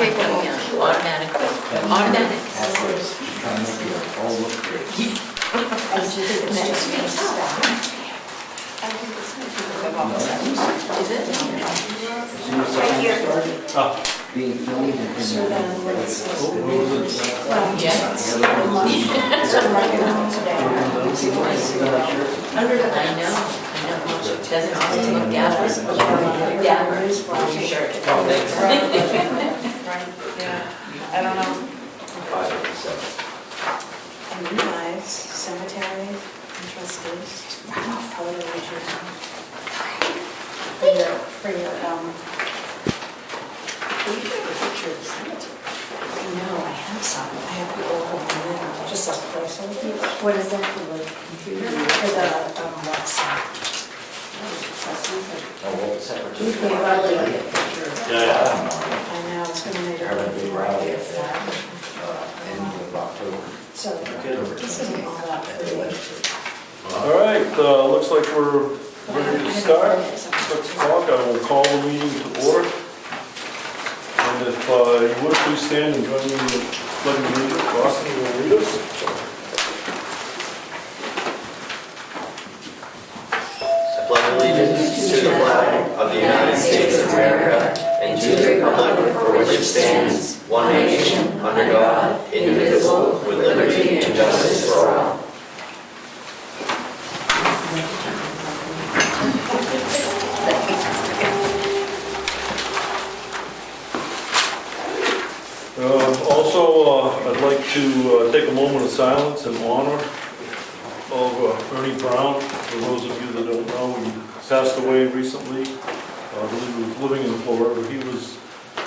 Automatic. Automatic. Trying to make it all look great. Is it? As soon as the time started being filmed and I know. Doesn't always look dapper. Dapper. Your shirt. Right, yeah, I don't know. 5 of the 7. And you guys, cemetery, and trustees. Holiday retreat. For your, no, I have some, I have the old one, just a person. What is that for the computer? For the, website. Oh, well, the separate. You can probably get a picture. Yeah. I know, it's gonna make Having a it. big rally at the end of October. So, this isn't all that pretty. All right, looks like we're ready to start. 6 o'clock, I will call the meeting to order. And if you would, please stand and join me in the pledge of allegiance. Boston will lead us. I pledge allegiance to the flag of the United States of America and to the republic for which it stands, one nation, under God, indivisible, with liberty and justice for all. Also, I'd like to take a moment of silence in honor of Ernie Brown. For those of you that don't know, he passed away recently. I believe he was living in Florida. He was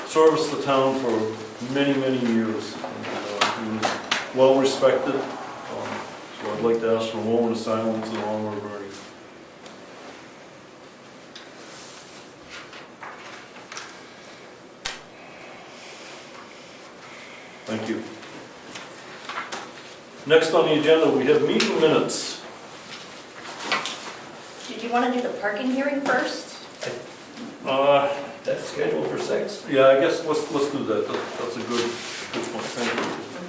serviced the town for many, many years. And, he was well respected. So I'd like to ask for a moment of silence in honor of Ernie. Thank you. Next on the agenda, we have meeting minutes. Did you want to do the parking hearing first? That's scheduled for 6. Yeah, I guess let's do that. That's a good point. Thank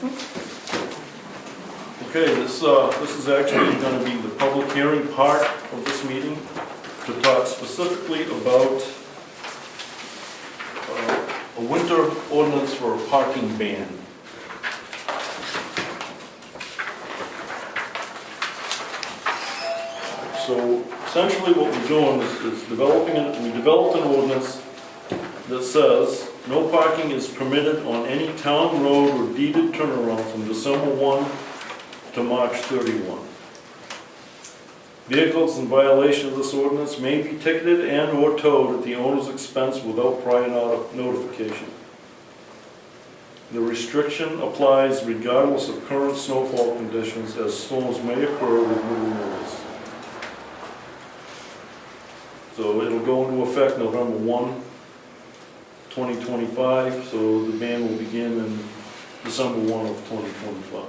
you. Okay, this is actually going to be the public hearing part of this meeting to talk specifically about a winter ordinance for a parking ban. So essentially what we're doing is we developed an ordinance that says no parking is permitted on any town road or deeded turnaround from December 1 to March 31. Vehicles in violation of this ordinance may be ticketed and or towed at the owner's expense without prior notification. The restriction applies regardless of current snowfall conditions, as storms may occur with little notice. So it'll go into effect November 1, 2025, so the ban will begin in December 1 of 2025.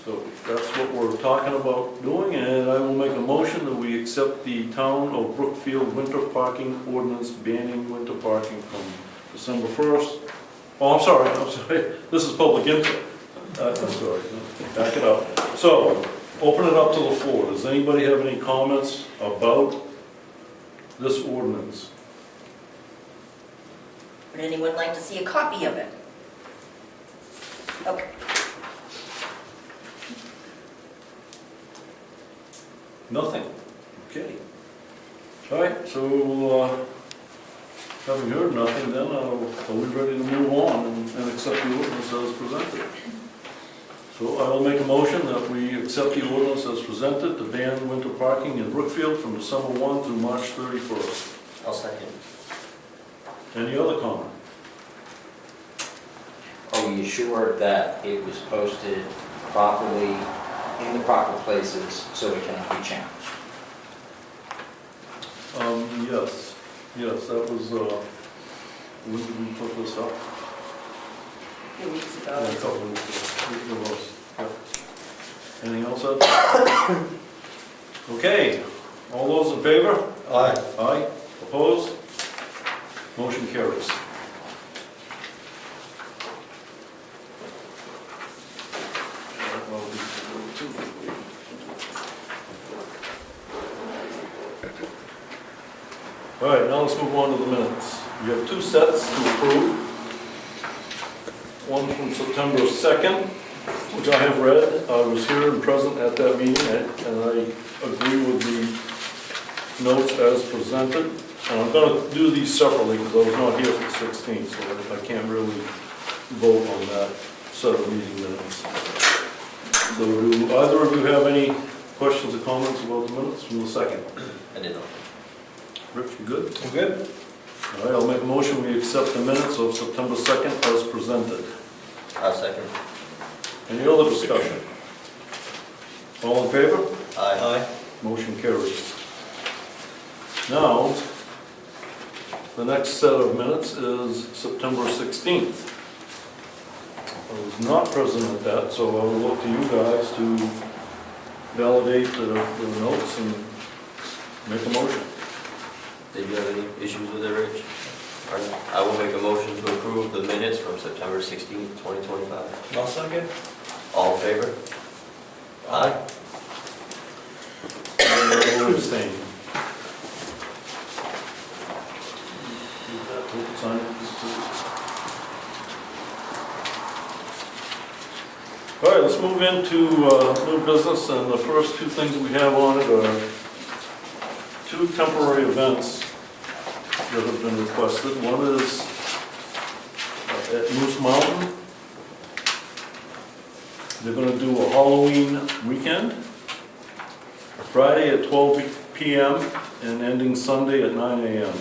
So that's what we're talking about doing, and I will make a motion that we accept the town of Brookfield winter parking ordinance banning winter parking from December 1st. Oh, I'm sorry, this is public input. I'm sorry, back it up. So, open it up to the floor. Does anybody have any comments about this ordinance? Would anyone like to see a copy of it? Okay. Nothing? Okay. All right, so having heard nothing, then are we ready to move on and accept the ordinance as presented? So I will make a motion that we accept the ordinance as presented to ban winter parking in Brookfield from December 1 through March 31st. I'll second. Any other comment? Are you sure that it was posted properly in the proper places so it cannot be challenged? Yes, that was, when did we put this up? A few weeks Yeah, a ago. couple of weeks ago. It was, yep. Anything else, Ed? Okay, all those in favor? Aye. Aye, opposed? Motion carries. All right, now let's move on to the minutes. We have two sets to approve. One from September 2nd, which I have read. I was here and present at that meeting, and I agree with the notes as presented. And I'm going to do these separately because I was not here for the 16th, so I can't really vote on that set of meeting minutes. So do either of you have any questions or comments about the minutes from the 2nd? I did not. Rich, you good? I'm good. All right, I'll make a motion, we accept the minutes of September 2nd as presented. I'll second. Any other discussion? All in favor? Aye. Motion carries. Now, the next set of minutes is September 16th. I was not present at that, so I will look to you guys to validate the notes and make a motion. Did you have any issues with it, Rich? All right, I will make a motion to approve the minutes from September 16th, 2025. I'll second. All in favor? Aye. And I will abstain. Sign it, please. All right, let's move into new business, and the first two things we have on it are two temporary events that have been requested. One is at Moose Mountain. They're going to do a Halloween weekend, Friday at 12 p.m. and ending Sunday at 9 a.m.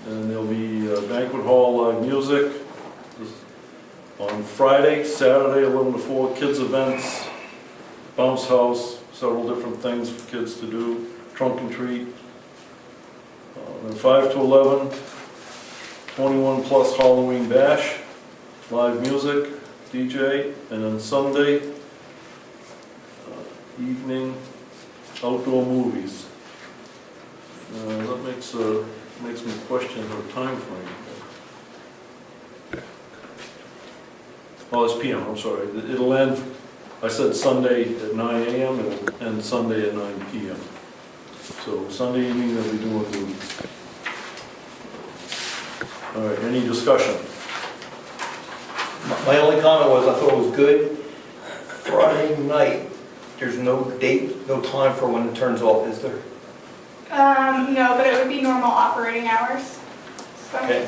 And there'll be banquet hall live music on Friday, Saturday 11 to 4, kids events, bounce house, several different things for kids to do, trunk and treat. Then 5 to 11, 21 plus Halloween bash, live music, DJ, and then Sunday evening outdoor movies. That makes me question her time frame. Oh, it's PM, I'm sorry. It'll end, I said Sunday at 9 a.m. It'll end Sunday at 9 p.m. So Sunday evening they'll be doing movies. All right, any discussion? My only comment was, I thought it was good. Friday night, there's no date, no time for when it turns off, is there? No, but it would be normal operating hours. So, Okay.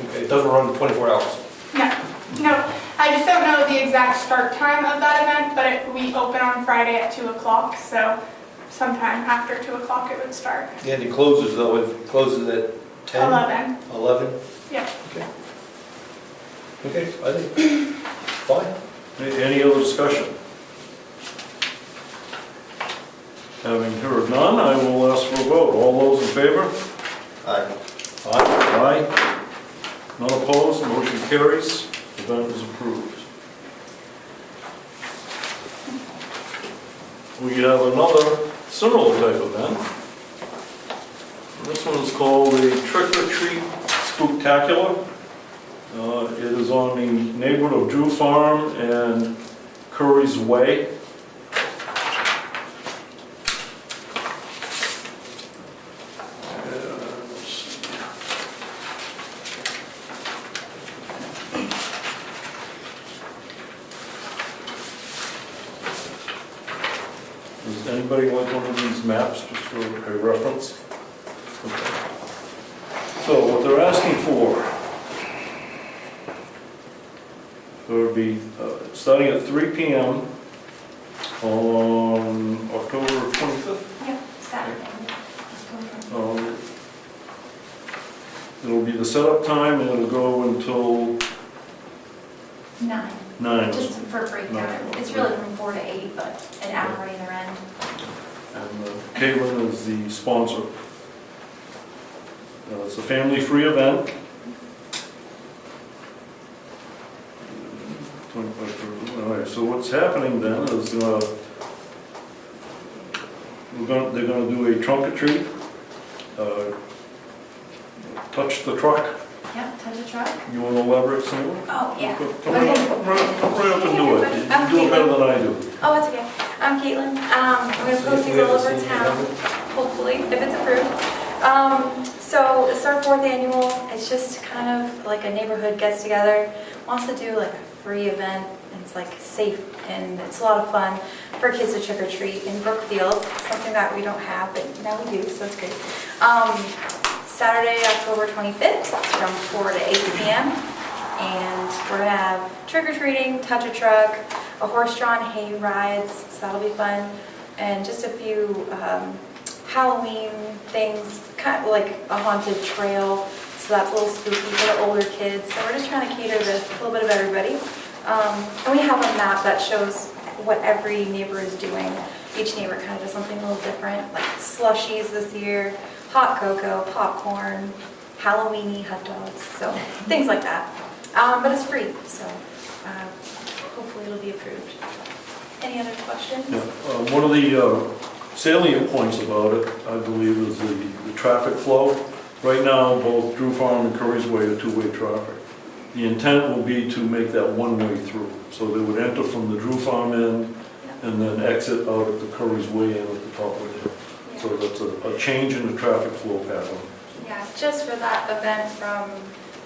Okay, it doesn't run 24 hours. No, I just don't know the exact start time of that event, but we open on Friday at 2 o'clock, so sometime after 2 o'clock it would start. Yeah, and it closes though, it closes at 10? 11, 11? yeah. Okay, I think, fine. Any other discussion? Having heard none, I will ask for a vote. All those in favor? Aye. Aye. None opposed, motion carries. Event is approved. We have another similar type event. This one is called the Trick or Treat Spooktacular. It is on the neighborhood of Drew Farm and Curry's Way. Does anybody want one of these maps, just for a reference? Okay. So what they're asking for, it would be starting at 3 p.m. on October 25th. Yep, Saturday. It'll be the setup time, and it'll go until 9, 9. just for breakdown. It's really from 4 to 8, but an hour either end. And Caitlin is the sponsor. It's a family-free event. 25. All right, so what's happening then is they're going to do a trunk or treat, touch the truck. Yep, touch a truck. You want to elaborate some more? Oh, yeah. Come right up and do it. You do it better than I do. Oh, it's okay. I'm Caitlin. I'm going to post these all over town. hopefully, if it's approved. So it's our 4th annual. It's just kind of like a neighborhood gets together. Wants to do like a free event. And it's like safe and it's a lot of fun for kids to trick or treat in Brookfield. Something that we don't have, but now we do, so it's great. Saturday, October 25th, from 4 to 8 p.m. And we're gonna have trick-or-treating, touch-a-truck, a horse-drawn hay rides, so that'll be fun, and just a few Halloween things, kind of like a haunted trail, so that's a little spooky for the older kids. So we're just trying to cater to a little bit of everybody. And we have a map that shows what every neighbor is doing. Each neighbor kind of does something a little different, like slushies this year, hot cocoa, popcorn, Halloween-y hot dogs, so things like that. But it's free, so hopefully it'll be approved. Any other questions? Yeah, one of the salient points about it, I believe, is the traffic flow. Right now, both Drew Farm and Curry's Way are two-way traffic. The intent will be to make that one-way through. So they would enter from the Drew Farm end and then exit out at the Curry's Way end at the top of it. Yeah. So that's a change in the traffic flow pattern. Yeah, just for that event from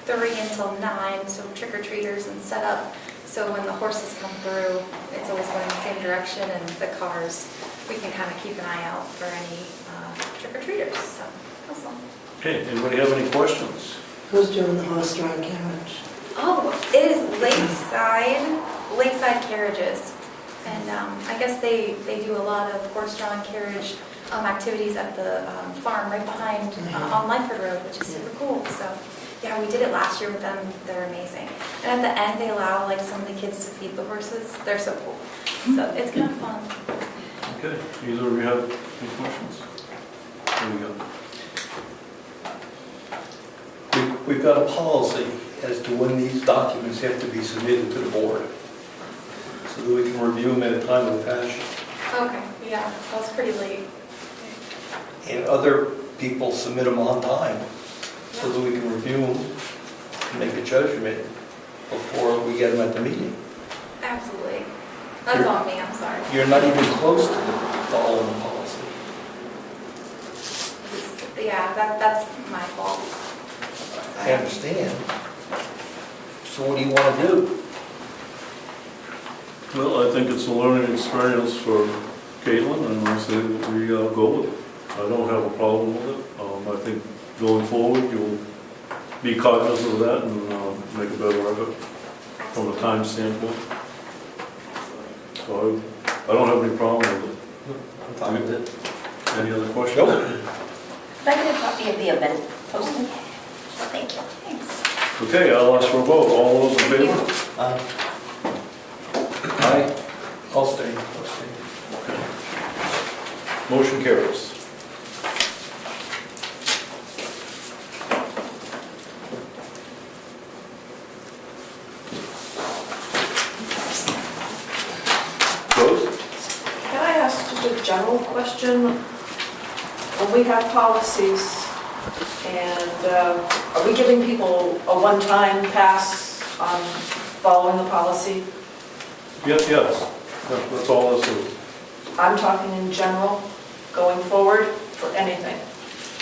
3 until 9, so trick-or-treaters and set up. So when the horses come through, it's always going in the same direction, and the cars, we can kind of keep an eye out for any trick-or-treaters, so that's all. Okay, anybody have any questions? Who's doing the horse-drawn carriage? Oh, it is Lakeside Carriages. And I guess they do a lot of horse-drawn carriage activities at the farm right behind on Lyford Road, which is super cool. So yeah, we did it last year with them. They're amazing. And at the end, they allow like some of the kids to feed the horses. They're so cool. So it's kind of fun. Okay, either of you have any questions? There we go. We've got a policy as to when these documents have to be submitted to the board, so that we can review them in a timely fashion. Okay, yeah, that was pretty late. And other people submit them on time, so that we can review them and make a judgment before we get them at the meeting. Absolutely. That's on me, I'm sorry. You're not even close to following the policy. Yeah, that's my fault. I understand. So what do you want to do? Well, I think it's a learning experience for Caitlin, and I say we go with it. I don't have a problem with it. I think going forward, you'll be cognizant of that and make a better effort from a time standpoint. So I don't have any problem with it. I'm fine with it. Any other questions? Nope. Can I get a copy of the event posting? Thank you. Thanks. Okay, I'll ask for a vote. All those in favor? Aye. I'll stay. Motion carries. Rose? Can I ask just a general question? When we have policies, and are we giving people a one-time pass on following the policy? Yes. That's all this is. I'm talking in general, going forward, for anything,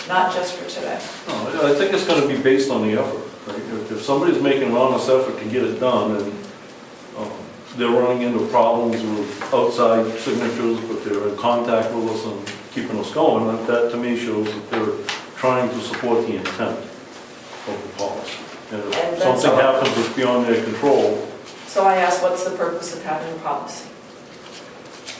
not just for today. No, I think it's going to be based on the effort. Right? If somebody's making an honest effort to get it done, and they're running into problems with outside signatures, but they're in contact with us and keeping us going, that to me shows that they're trying to support the intent of the policy. And if And that's something all. happens that's beyond their control, So I asked, what's the purpose of having a policy?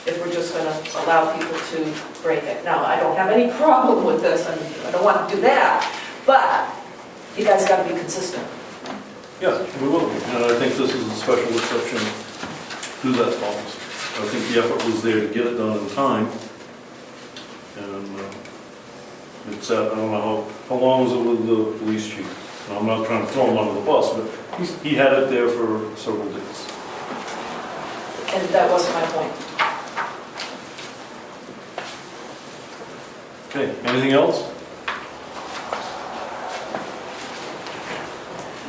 If we're just going to allow people to break it. Now, I don't have any problem with this, and I don't want to do that, but you guys got to be consistent. yes, we will be. And I think this is a special exception to that policy. I think the effort was there to get it done in time. And it's, I don't know, how long was it with the police chief? And I'm not trying to throw him under the bus, but he had it there for several days. And that wasn't my point. Okay, anything else?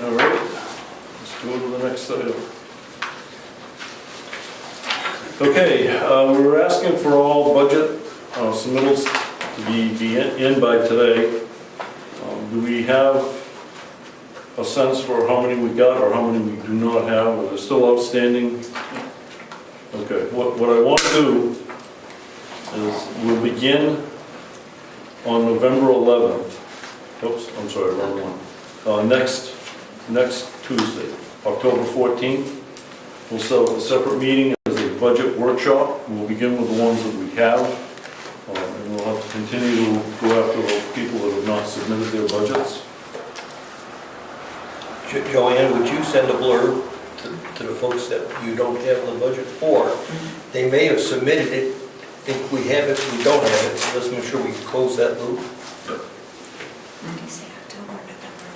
All right, let's go to the next item. Okay, we were asking for all budget submittals be in by today. Do we have a sense for how many we got or how many we do not have? Are they still outstanding? Okay, what I want to do is we'll begin on November 11th. Oops, I'm sorry, wrong one. Next Tuesday, October 14th. We'll set up a separate meeting as a budget workshop. We'll begin with the ones that we have. And we'll have to continue to go after those people that have not submitted their budgets. Joanne, would you send a blurb to the folks that you don't have the budget for? They may have submitted it, think we have it, we don't have it, so let's make sure we close that loop.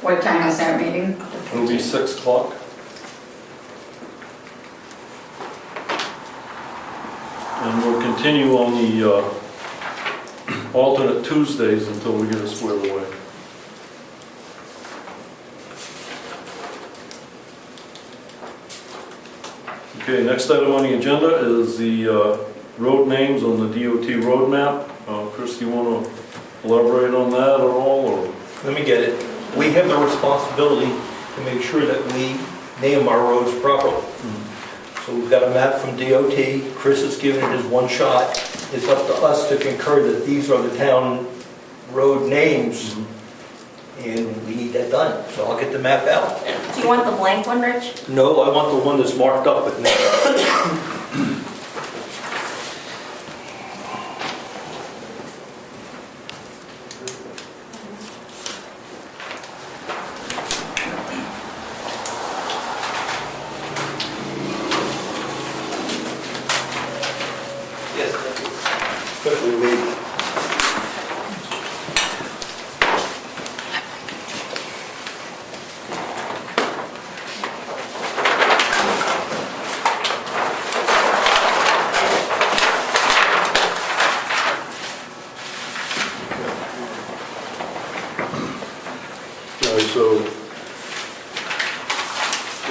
What time is that meeting? It'll be 6 o'clock. And we'll continue on the alternate Tuesdays until we get it squared away. Okay, next item on the agenda is the road names on the DOT roadmap. Chris, do you want to elaborate on that at all? Or? Let me get it. We have the responsibility to make sure that we name our roads properly. So we've got a map from DOT. Chris has given it his one shot. It's up to us to concur that these are the town road names. And we need that done. So I'll get the map out. Do you want the blank one, Rich? No, I want the one that's marked up with names. Yes, thank you. Especially me. So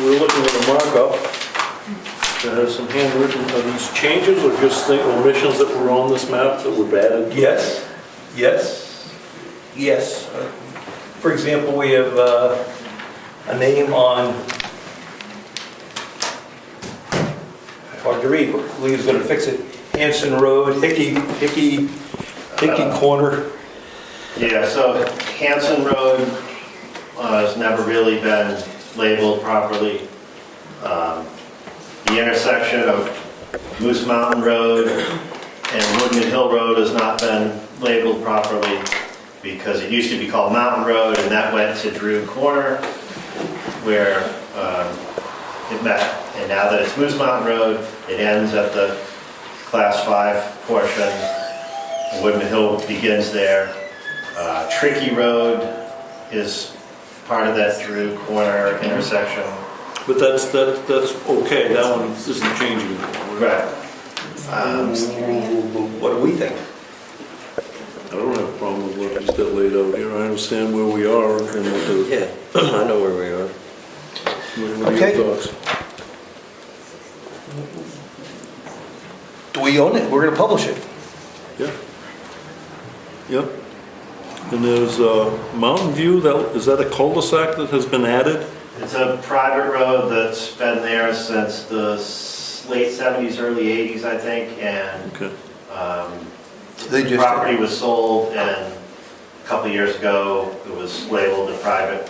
we're looking at a markup that has some handwritten, are these changes or just the omissions that were on this map that were added? Yes, yes, yes. For example, we have a name on, hard to read, but Lee's going to fix it, Hanson Road, Hickey Corner. Yeah, so Hanson Road has never really been labeled properly. The intersection of Moose Mountain Road and Woodman Hill Road has not been labeled properly because it used to be called Mountain Road and that went to Drew Corner where it met. And now that it's Moose Mountain Road, it ends at the Class 5 portion. Woodman Hill begins there. Tricky Road is part of that Drew Corner intersection. But that's okay, that one isn't changing. Right. What do we think? I don't have a problem with what he's got laid out here. I understand where we are and what the... Yeah, I know where we are. What are your thoughts? Do we own it? We're going to publish it. Yeah. Yep. And there's Mountain View, is that a cul-de-sac that has been added? It's a private road that's been there since the late 70s, early 80s, I think, and Okay. the property was sold, and a couple of years ago, it was labeled a private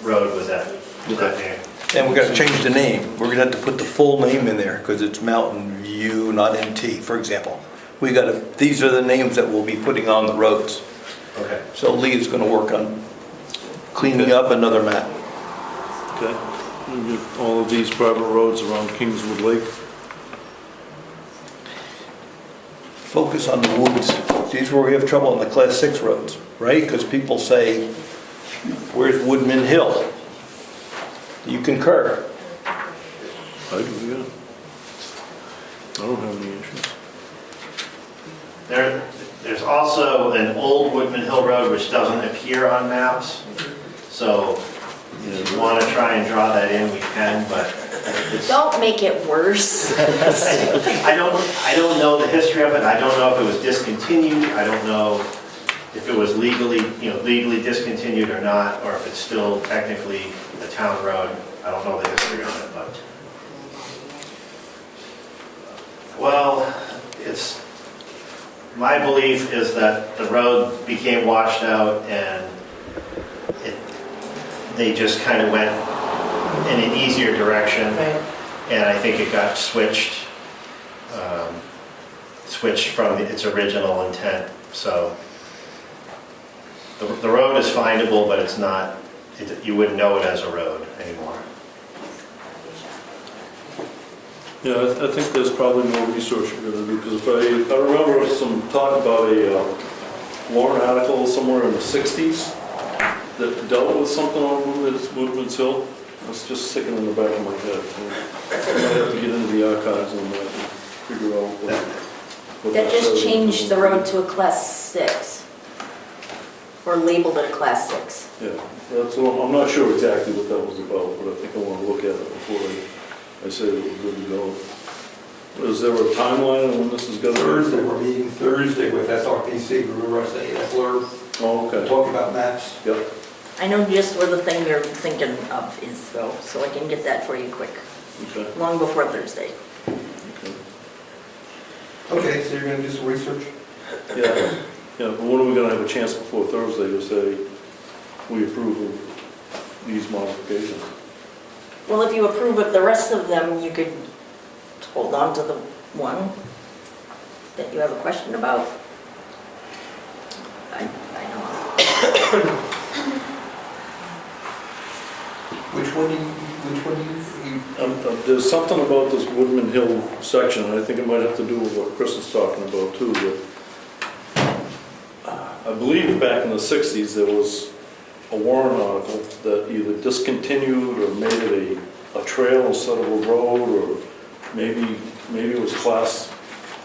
road was that there. And we're going to change the name. We're going to have to put the full name in there because it's Mountain View, not MT, for example. These are the names that we'll be putting on the roads. Okay. So Lee is going to work on cleaning up another map. Okay. We'll get all of these private roads around Kingswood Lake. Focus on the woods. These are where we have trouble on the Class 6 roads, right? Because people say, where's Woodman Hill? You concur? I do, yeah. I don't have any issues. There's also an old Woodman Hill Road which doesn't appear on maps. So if you want to try and draw that in, we can, but Don't make it worse. I don't know the history of it, I don't know if it was discontinued, I don't know if it was legally discontinued or not, or if it's still technically a town road. I don't know the history on it, but. Well, my belief is that the road became washed out and they just kind of went in an easier direction. Right. And I think it got switched from its original intent. So the road is findable, but it's not, you wouldn't know it as a road anymore. Yeah, I think there's probably more research you're gonna do, because if I remember some talk about a warrant article somewhere in the 60s that dealt with something on Woodman's Hill. It's just sticking in the back of my head. I might have to get into the archives on that and figure out what That just says. changed the road to a class 6. Or labeled it a class 6. Yeah, I'm not sure exactly what that was about, but I think I want to look at it before I say that we're good to go. Is there a timeline on when this is going to? Thursday, we're meeting Thursday with SRPC, remember I sent you that blurb? Oh, okay. Talking about maps. Yep. I know just where the thing you're thinking of is though, so I can get that for you quick, Okay. long before Thursday. Okay, so you're gonna do some research? Yeah, but when are we going to have a chance before Thursday to say we approve of these modifications? Well, if you approve of the rest of them, you could hold on to the one that you have a question about. I know. Which one do you? There's something about this Woodman Hill section, and I think it might have to do with what Chris is talking about too, that I believe back in the 60s there was a warrant article that either discontinued or made it a trail instead of a road, or maybe it was class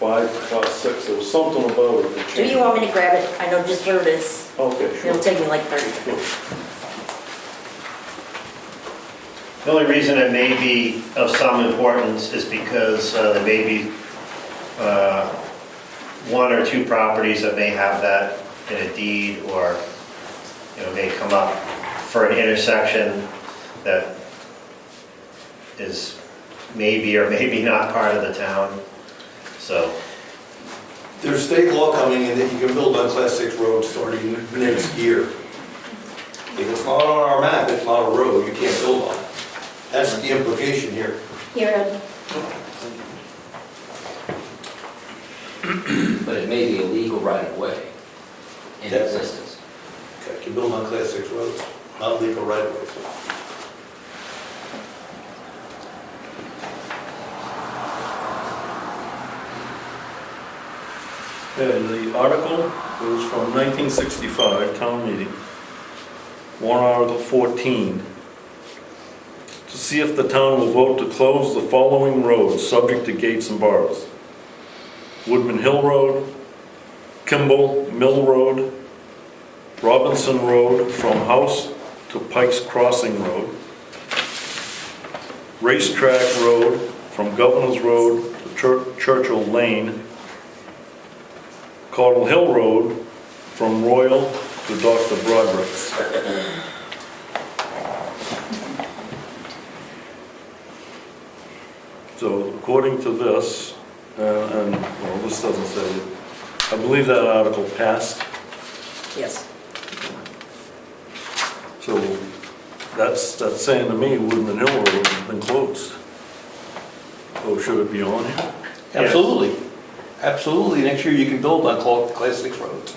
5, class 6, there was something about it that Do changed. you want me to grab it? I know just where it is. Okay, sure. It'll take me like 30 seconds. The only reason it may be of some importance is because there may be one or two properties that may have that in a deed, or may come up for an intersection that is maybe or maybe not part of the town. So There's state law coming in that you can build on class 6 roads starting next year. If it's not on our map, it's not a road, you can't build on it. That's the implication here. Here, Ed. But it may be a legal right of way in Yes. existence. Okay, you can build on class 6 roads, not legal right of ways. And the article was from 1965, town meeting, warrant article 14. To see if the town will vote to close the following roads, subject to gates and bars. Woodman Hill Road, Kimball Mill Road, Robinson Road from House to Pikes Crossing Road, Racetrack Road from Governor's Road to Churchill Lane, Caudle Hill Road from Royal to Dr. Broderick's. So according to this, this doesn't say it, I believe that article passed. Yes. So that's saying to me Woodman Hill Road has been closed. Oh, should it be on here? Absolutely. Absolutely. Next year you can build on class 6 roads.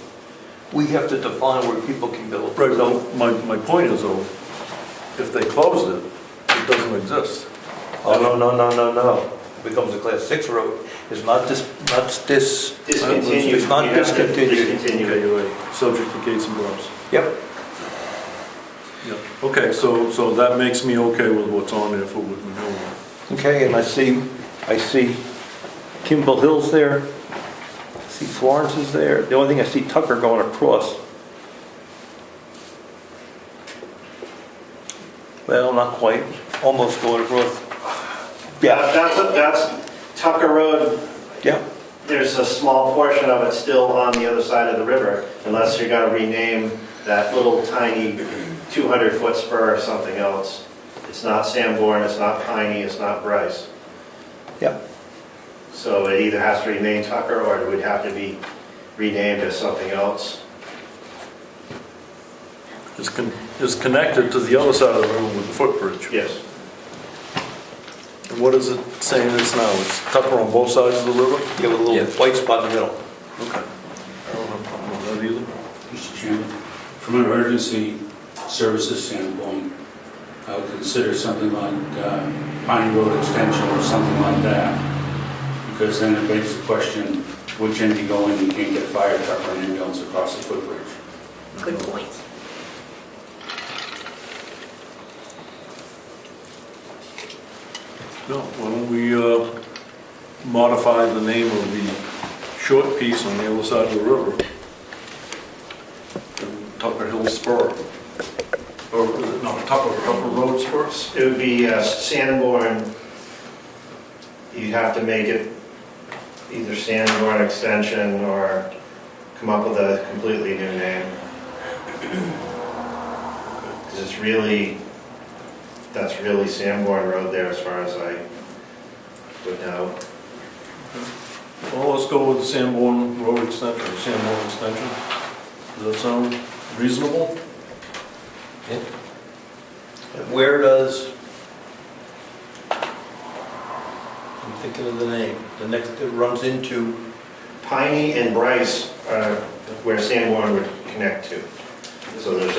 We have to define where people can build. Right, no, my point is though, if they closed it, it doesn't exist. Oh, no. It becomes a class 6 road. It's not discontinued. It's not You have to discontinued. discontinue Okay, it. you're right, subject to gates and bars. Yep. Yep. Okay, so that makes me okay with what's on there for Woodman Hill Road. Okay, and I see Kimball Hill's there. I see Florence is there. The only thing I see Tucker going across. Well, not quite. Almost going across. That's Tucker Road. Yeah. There's a small portion of it still on the other side of the river, unless you're gonna rename that little tiny 200-foot spur or something else. It's not Sanborn, it's not Piney, it's not Bryce. Yeah. So it either has to remain Tucker or it would have to be renamed as something else. It's connected to the other side of the river with the footbridge. Yes. And what is it saying it's now? It's Tucker on both sides of the river? You have a little white spot in the middle. Okay. I don't have a problem with that either. Mr. Chairman, from an emergency services standpoint, I would consider something like Pine Road Extension or something like that, because then it begs the question, which end you go in, you can't get a fire truck or an ambulance across the footbridge. Good point. No, why don't we modify the name of the short piece on the other side of the river? Tucker Hill Spur. Or, no, Tucker Road Spur? It would be Sanborn. You'd have to make it either Sanborn Extension or come up with a completely new name. Because it's really, that's really Sanborn Road there as far as I would know. Well, let's go with Sanborn Road Extension, Sanborn Extension. Does that sound reasonable? Yeah. Where does, I'm thinking of the name, the next, it runs into, Piney and Bryce are where Sanborn would connect to. So there's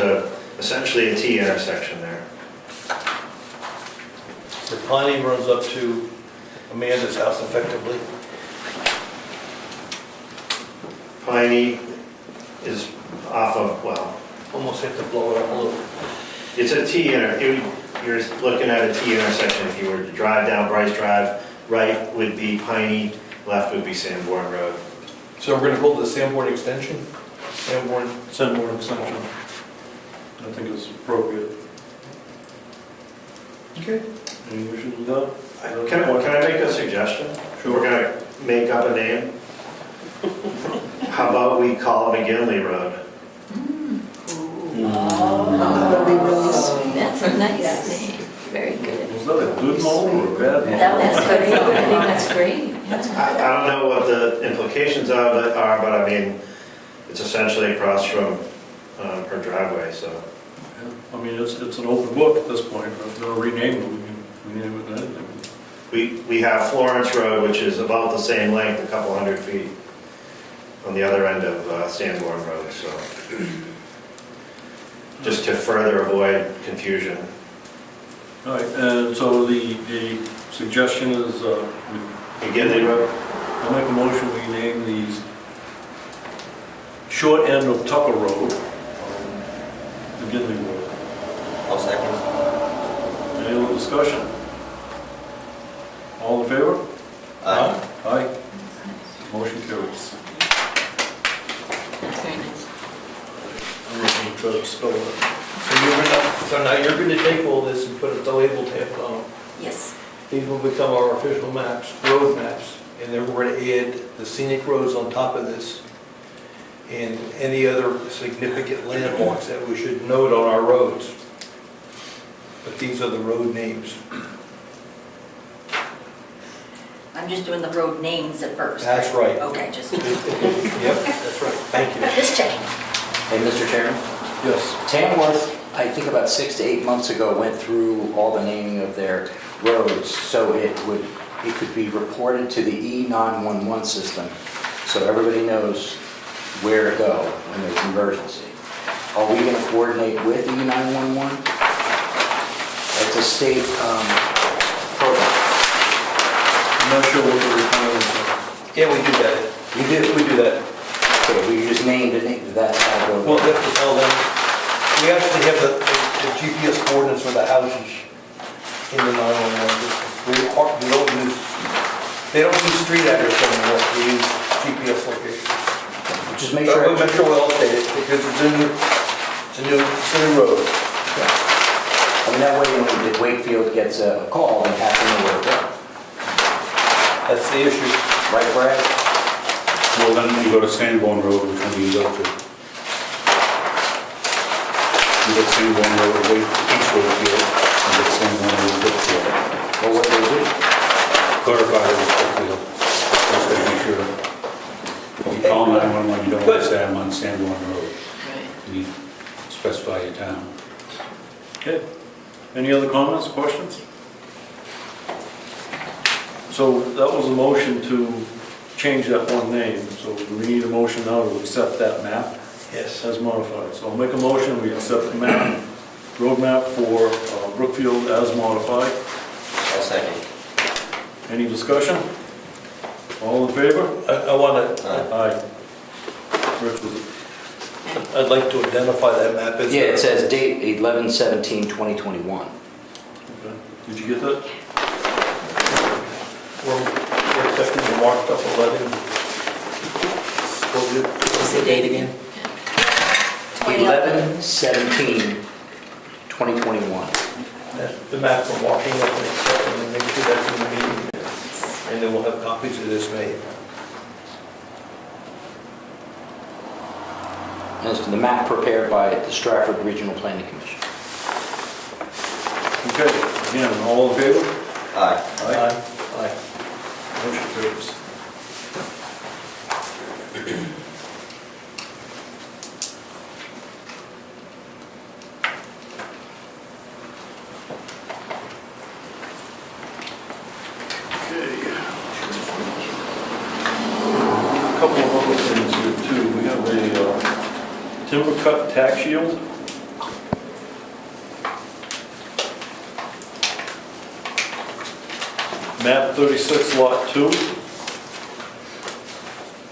essentially a T intersection there. the Piney runs up to Amanda's house effectively. Piney is off of, well, Almost have to blow it up a little. it's a T you're looking at a T intersection. If you were to drive down Bryce Drive, right would be Piney, left would be Sanborn Road. So we're gonna build the Sanborn extension? Sanborn, Sanborn Extension. I think it's appropriate. okay. Any issues with that? Can I make a suggestion? We're gonna make up a name. How about we call it McGinley Road? That would be really sweet. That's a nice name, very good. Was that a good name or a bad name? That's great, I think that's great. That's I don't know what the implications of it are, but I mean, it's essentially across from her driveway, so. I mean, it's an open book at this point. If we're gonna rename it, we can rename it anything. We have Florence Road, which is about the same length, a couple hundred feet, on the other end of Sanborn Road, so. Just to further avoid confusion. All right, and so the suggestion is, McGinley Road? I'll make a motion, we name the short end of Tucker Road, McGinley Road. I'll second. Any other discussion? All in favor? Aye. Aye. Motion carries. That's very nice. I'm not gonna try to spell it. So now you're gonna take all this and put a label template on them. Yes. These will become our official maps, road maps, and then we're gonna add the scenic roads on top of this and any other significant landmarks that we should note on our roads. But these are the road names. I'm just doing the road names at first. That's right. Okay, just Yep, that's right. Thank you. checking. Hey, Mr. Chairman? Yes. Tamworth, I think about 6 to 8 months ago, went through all the naming of their roads, so it could be reported to the E911 system, so everybody knows where to go when there's an emergency. Are we gonna coordinate with E911? It's a state program. I'm not sure what the requirements are. Yeah, we do that. We do that. Okay, we just named that. Well, we actually have the GPS coordinates for the houses in the 911 system. They don't use street address anymore, we use GPS location. Just make But sure. we'll make sure we'll update it, because it's a new road. I mean, that way, when Wakefield gets a call, they have to know where to go. That's the issue. Right, Brad? Well, then you go to Sanborn Road, which one do you go to? You go to Sanborn Road, away East Brookfield, and get Sanborn Road, Brookfield. Well, what do they do? Clarify it with Brookfield, just to be sure. You call 911, you don't want to say I'm on Sanborn Road. Right. You specify your town. Okay. Any other comments, questions? So that was a motion to change that one name. So we need a motion now to accept that map Yes. as modified. So I'll make a motion, we accept the map, road map for Brookfield as modified. I'll second. Any discussion? All in favor? I want to, Aye. Rich, was it? I'd like to identify that map as. Yeah, it says date 11/17/2021. Okay. Did you get that? We're expecting to mark up 11. What's the date again? 11/17/2021. That's the map we're marking up and accepting, and make sure that's in the meeting. And then we'll have copies of this made. And it's the map prepared by the Stratford Regional Planning Commission. Okay, again, all in favor? Aye. Aye. Aye. Motion carries. A couple of other things here too. We have a timber cut tax shield. Map 36, Lot 2.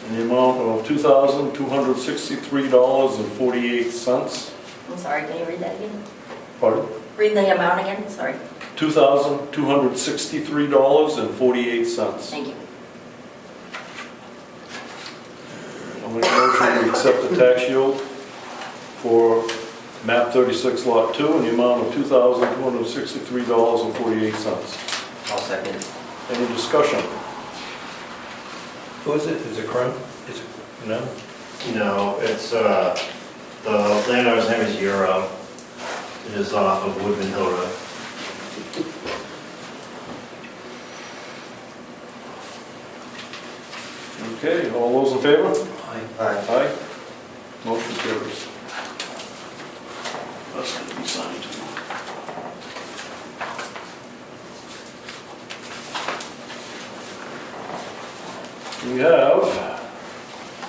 In the amount of $2,263.48. I'm sorry, can you read that again? Pardon? Read the amount again, sorry. $2,263.48. Thank you. I'll make a motion to accept the tax shield for map 36, lot 2, in the amount of $2,263.48. I'll second. Any discussion? Who is it? Is it Crum? Is it, no? No, it's, the landowner's name is Euro. It is off of Woodman Hill Road. Okay, all those in favor? Aye. Aye. Aye. Motion carries. That's going to be signed too. We have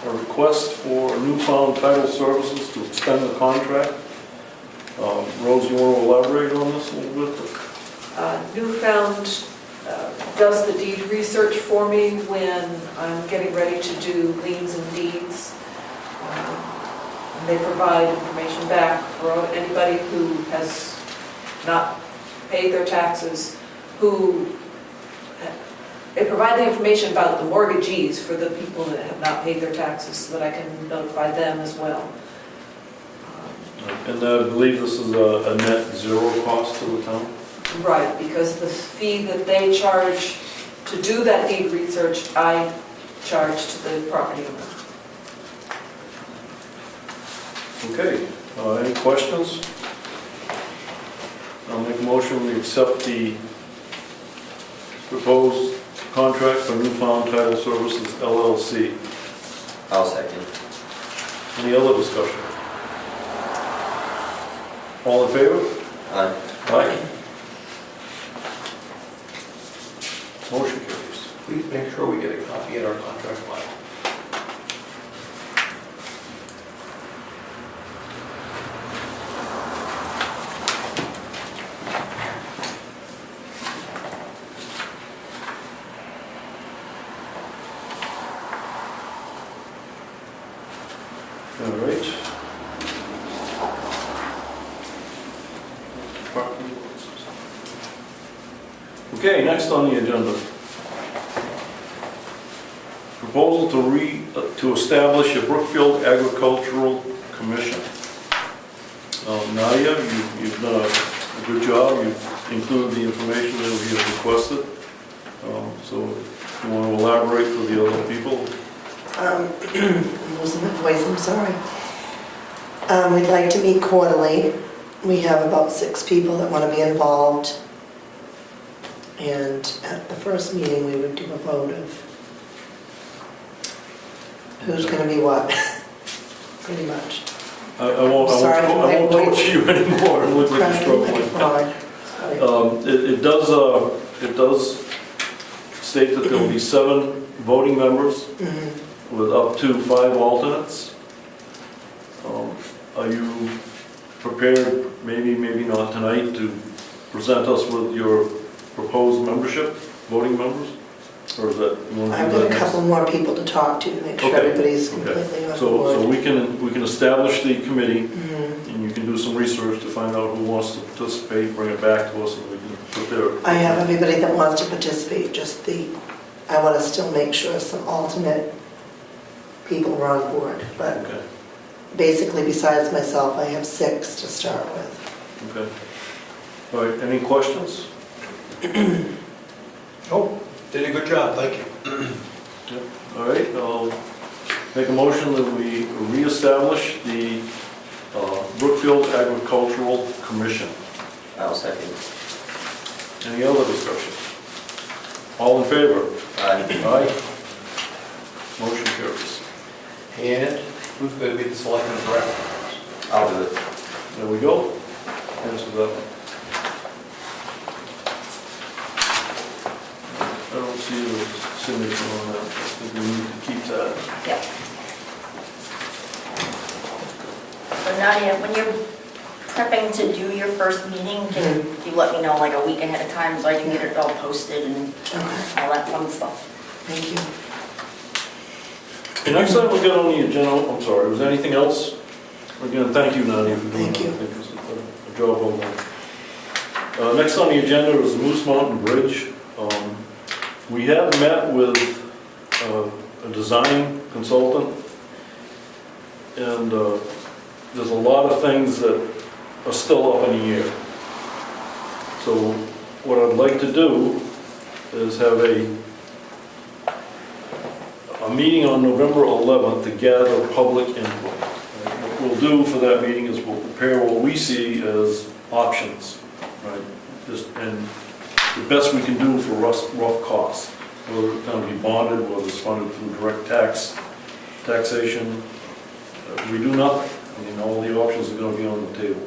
a request for newfound title services to extend the contract. Rose, you want to elaborate on this a little bit? Newfound does the deed research for me when I'm getting ready to do liens and deeds. And they provide information back for anybody who has not paid their taxes, they provide the information about the mortgagees for the people that have not paid their taxes so that I can notify them as well. And I believe this is a net zero cost to the town? Right, because the fee that they charge to do that deed research, I charge to the property owner. Okay, any questions? I'll make a motion, we accept the proposed contract for Newfound Title Services LLC. I'll second. Any other discussion? All in favor? Aye. Aye. Motion carries. Please make sure we get a copy in our contract file. All right. Okay, next on the agenda. Proposal to establish a Brookfield Agricultural Commission. Nadia, you've done a good job. You've included the information that we have requested. So You want to elaborate for the other people? I'm losing my voice, I'm sorry. We'd like to meet quarterly. We have about 6 people that want to be involved. And at the first meeting, we would do a vote of who's going to be what, pretty much. I won't coach you anymore. It looks like you're struggling. It does state that there will be 7 voting members with up to 5 alternates. Are you prepared, maybe not tonight, to present us with your proposed membership, voting members? Or is that? I've got a couple more people to talk to make sure everybody's completely on board. So we can establish the committee, and you can do some research to find out who wants to participate, bring it back to us, and we can put their... I have everybody that wants to participate, I want to still make sure some alternate people are on board, but basically besides myself, I have 6 to start with. Okay. All right, any questions? Oh, did a good job, thank you. Yep. All right, I'll make a motion that we reestablish the Brookfield Agricultural Commission. I'll second. Any other discussion? All in favor? Aye. Aye. Motion carries. And who's going to be the selectman rep? I'll do it. There we go. Answer that one. I don't see the signature on that. I think we need to keep that. Yep. So Nadia, when you're prepping to do your first meeting, can you let me know like a week ahead of time so I can get it all posted and all that fun stuff? Thank you. The next time we get on the agenda, I'm sorry, was there anything else? Again, thank you, Nadia, for doing that. Thank you. I think it's a job well done. Next on the agenda is the Moose Mountain Bridge. We have met with a design consultant, and there's a lot of things that are still up in the air. So what I'd like to do is have a meeting on November 11th to gather public input. What we'll do for that meeting is we'll prepare what we see as options, right? And the best we can do for rough costs, whether it's going to be bonded, whether it's funded through direct taxation. We do nothing. I mean, all the options are going to be on the table.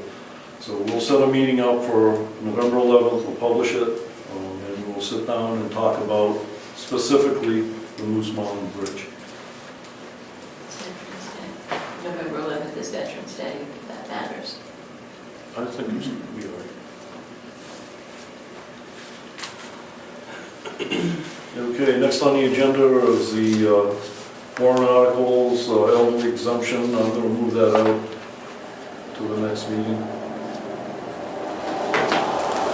So we'll set a meeting up for November 11th, we'll publish it, and we'll sit down and talk about specifically the Moose Mountain Bridge. November 11th is Veterans Day, if that matters. I think it's going to be all right. Okay, next on the agenda is the warrant articles, elderly exemption. I'm going to move that out to the next meeting.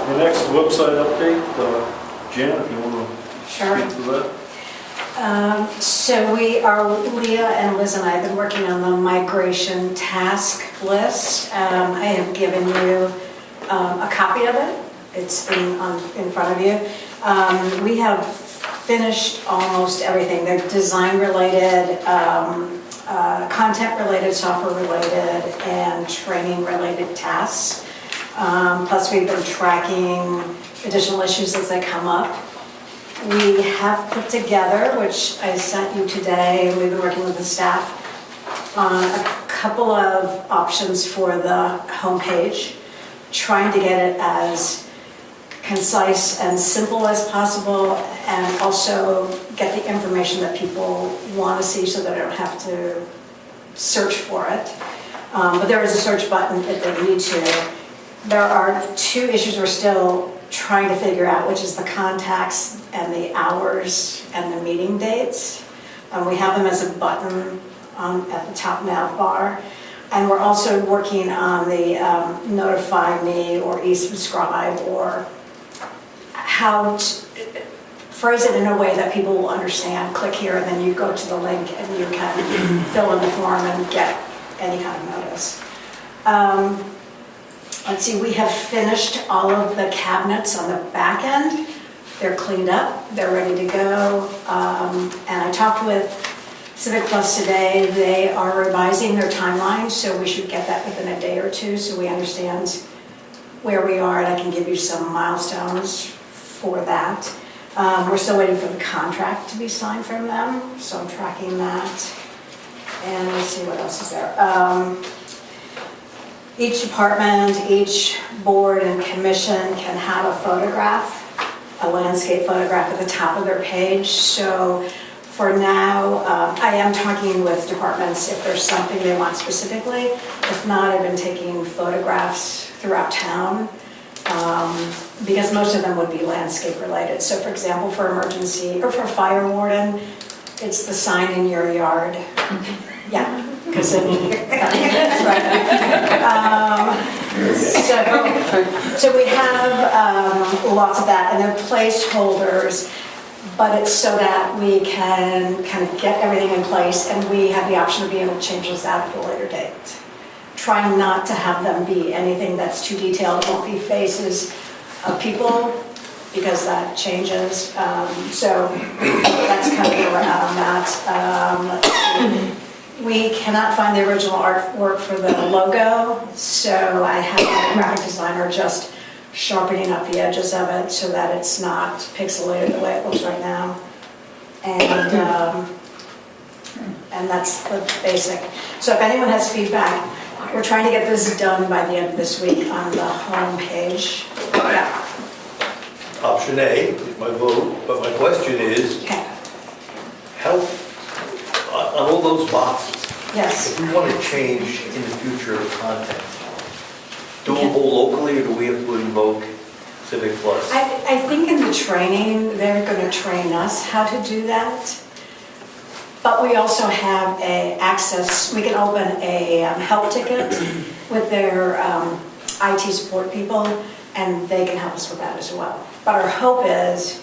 The next website update, Jan, if you want to speak to that. So Leah and Liz and I have been working on the migration task list. I have given you a copy of it. It's in front of you. We have finished almost everything. They're design related, content related, software related, and training related tasks. Plus we've been tracking additional issues as they come up. We have put together, which I sent you today, and we've been working with the staff on a couple of options for the homepage, trying to get it as concise and simple as possible, and also get the information that people want to see so that they don't have to search for it. But there is a search button if they need to. There are 2 issues we're still trying to figure out, which is the contacts and the hours and the meeting dates. We have them as a button at the top nav bar. And we're also working on the notify me or e-subscribe, or how to phrase it in a way that people will understand. Click here and then you go to the link and you can fill in the form and get any kind of notice. Let's see, we have finished all of the cabinets on the back end They're cleaned up, they're ready to go. And I talked with Civic Plus today. They are revising their timeline, so we should get that within a day or two so we understand where we are, and I can give you some milestones for that. We're still waiting for the contract to be signed from them, so I'm tracking that. And let's see, what else is there? Each department, each board and commission can have a photograph, a landscape photograph at the top of their page. So for now, I am talking with departments if there's something they want specifically. If not, I've been taking photographs throughout town because most of them would be landscape related. So for example, for emergency or for fire warden, it's the sign in your yard. Yeah, because then so we have lots of that, and then placeholders, but it's so that we can kind of get everything in place, and we have the option of being able to change this out at a later date. Trying not to have them be anything that's too detailed. It won't be faces of people, because that changes. So that's kind of where we're at on that. We cannot find the original artwork for the logo, so I have my graphic designer just sharpening up the edges of it so that it's not pixelated the way it looks right now. And that's the basic. So if anyone has feedback, we're trying to get this done by the end of this week on the home page. Yeah. Option A is my vote, but my question is, Okay. how, on all those boxes, Yes. if we want to change in the future the content, doable locally, or do we have to invoke Civic Plus? I think in the training, they're going to train us how to do that. But we also have access, we can open a help ticket with their IT support people, and they can help us with that as well. But our hope is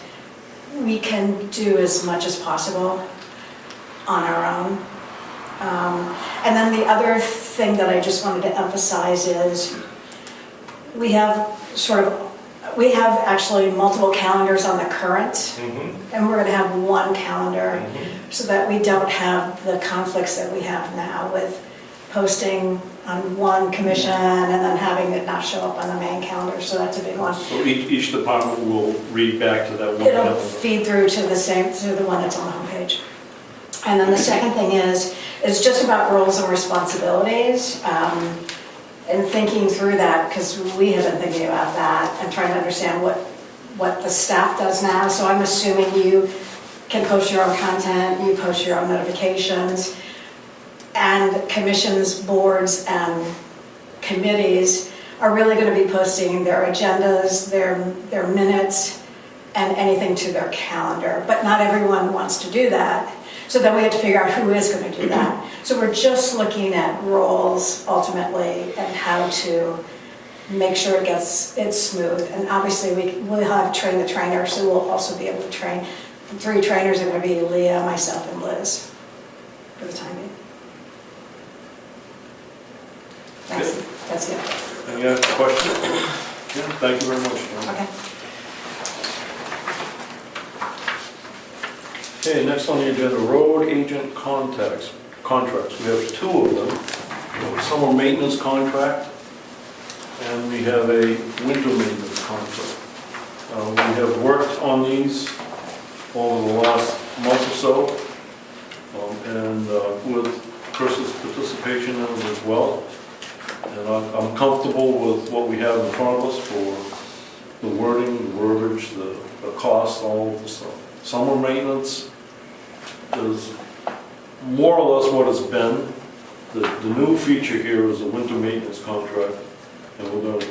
we can do as much as possible on our own. And then the other thing that I just wanted to emphasize is we have actually multiple calendars on the current, and we're going to have one calendar so that we don't have the conflicts that we have now with posting on one commission and then having it not show up on the main calendar, so that's a big one. So each department will read back to that one It'll calendar. feed through to the one that's on the homepage. And then the second thing is just about roles and responsibilities. And thinking through that, because we have been thinking about that and trying to understand what the staff does now. So I'm assuming you can post your own content, you post your own notifications, and commissions, boards, and committees are really going to be posting their agendas, their minutes, and anything to their calendar. But not everyone wants to do that. So then we have to figure out who is going to do that. So we're just looking at roles ultimately and how to make sure it's smooth. And obviously we'll have train the trainer, so we'll also be able to train. The 3 trainers are going to be Leah, myself, and Liz for the time being. That's it. Any other questions? Yeah, thank you very much. Okay. Okay, next on the agenda, road agent contracts. We have 2 of them. We have a summer maintenance contract, and we have a winter maintenance contract. We have worked on these over the last month or so, and with Chris's participation in them as well. And I'm comfortable with what we have in front of us for the wording, the verbiage, the cost, all of the stuff. Summer maintenance is more or less what it's been. The new feature here is a winter maintenance contract, and we're going to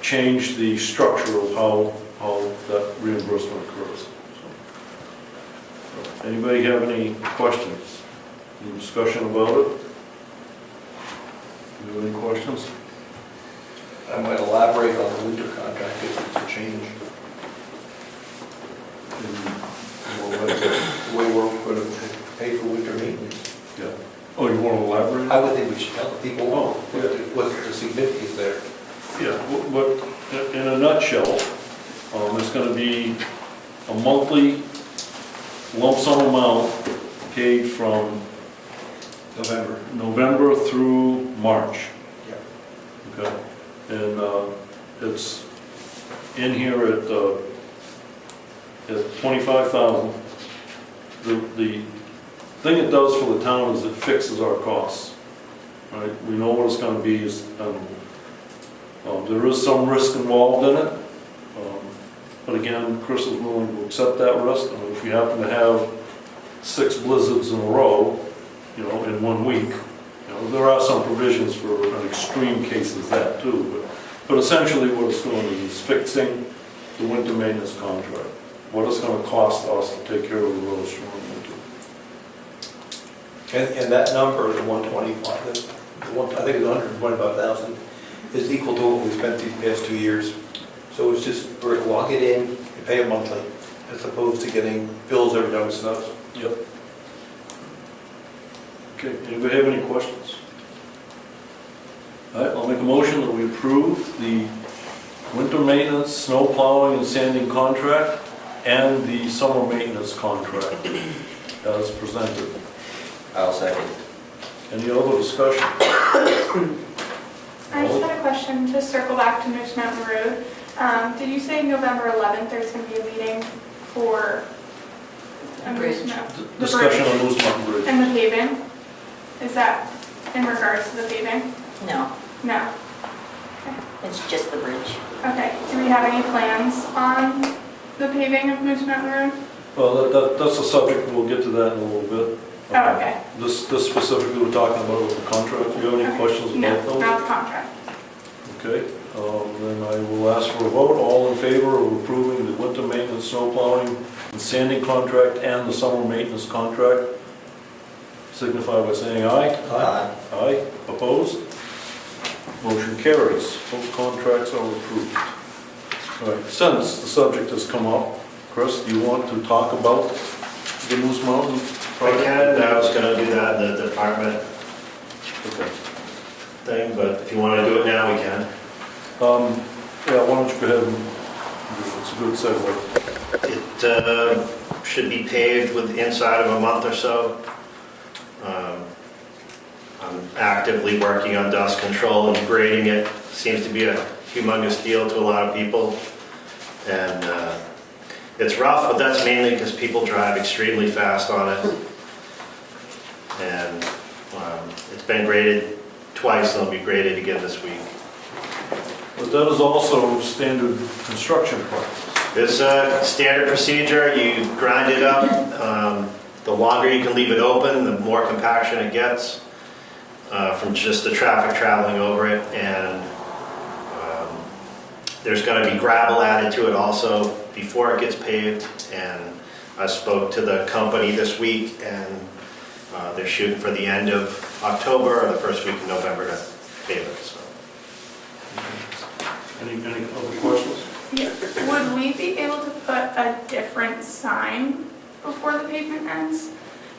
change the structure of how that reimbursement occurs. So, anybody have any questions? Any discussion about it? Do you have any questions? I might elaborate on the winter contract if it's a change. The way we're going to pay for winter maintenance. Yeah. Oh, you want to elaborate? I would think we should tell people yeah. what the significance there. Yeah, but in a nutshell, it's going to be a monthly lump sum amount paid from November through March. Okay, and it's in here at 25,000. The thing it does for the town is it fixes our costs, right? We know what it's gonna be, there is some risk involved in it, but again, Chris is willing to accept that risk. I mean, if we happen to have 6 blizzards in a row, you know, in 1 week, you know, there are some provisions for an extreme cases that too, but essentially what it's doing is fixing the winter maintenance contract. What it's gonna cost us to take care of the roads during winter. And that number, the 125, I think it's 125,000, is equal to what we spent these past 2 years. So it's just, we're gonna lock it in, and pay it monthly, as opposed to getting bills every time it snows. Yep. Okay, anybody have any questions? All right, I'll make a motion that we approve the winter maintenance, snow plowing and sanding contract and the summer maintenance contract as presented. I'll second. Any other discussion? I just had a question to circle back to Moose Mountain Road. Did you say November 11th there's going to be a meeting for a Bridge. the Discussion bridge on Moose Mountain Bridge. and the paving? Is that in regards to the paving? No, No. it's just the bridge. Okay. Do we have any plans on the paving of Moose Mountain Road? Well, that's a subject, we'll get to that in a little bit. Oh, okay. This specifically we're talking about with the contract. Do you have any Okay. questions No, about those? not the contract. Okay, then I will ask for a vote. All in favor of approving the winter maintenance, snow plowing, and sanding contract and the summer maintenance contract? Signify by saying aye. Aye. Aye. Opposed? Motion carries. Both contracts are approved. All right, since the subject has come up, Chris, do you want to talk about the Moose Mountain I project? can, I was gonna do that in the department Okay. thing, but if you wanna do it now, we can. Yeah, why don't you go ahead and do it. It's a good segue. It should be paved inside of a month or so. I'm actively working on dust control and grading it. Seems to be a humongous deal to a lot of people. And it's rough, but that's mainly because people drive extremely fast on it. And it's been graded twice, and it'll be graded again this week. But that is also standard construction practice. It's a standard procedure. You grind it up. The longer you can leave it open, the more compaction it gets from just the traffic traveling over it. And there's going to be gravel added to it also before it gets paved. And I spoke to the company this week, and they're shooting for the end of October or the first week of November to pave it. So. Any other questions? Yeah. Would we be able to put a different sign before the pavement ends?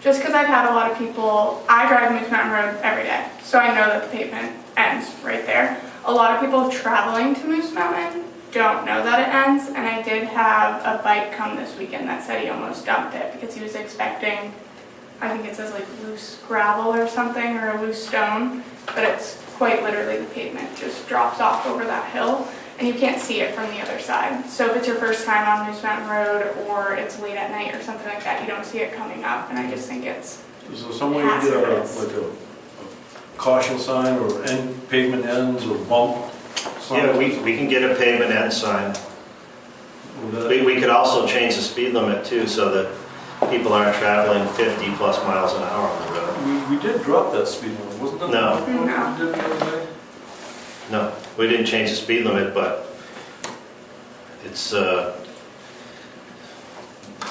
Just because I've had a lot of people, I drive Moose Mountain Road every day, so I know that the pavement ends right there. A lot of people traveling to Moose Mountain don't know that it ends, and I did have a bike come this weekend that said he almost dumped it because he was expecting, I think it says like loose gravel or something, or a loose stone, but it's quite literally the pavement just drops off over that hill, and you can't see it from the other side. So if it's your first time on Moose Mountain Road, or it's late at night or something like that, you don't see it coming up, and I just think it's Is there some way to get a caution sign or pavement ends or bump sign? Yeah, we can get a pavement end sign. We could also change the speed limit too, so that people aren't traveling 50 plus miles an hour on the road. We did drop that speed limit, wasn't that? No. what we did the other day? No, we didn't change the speed limit, but it's, I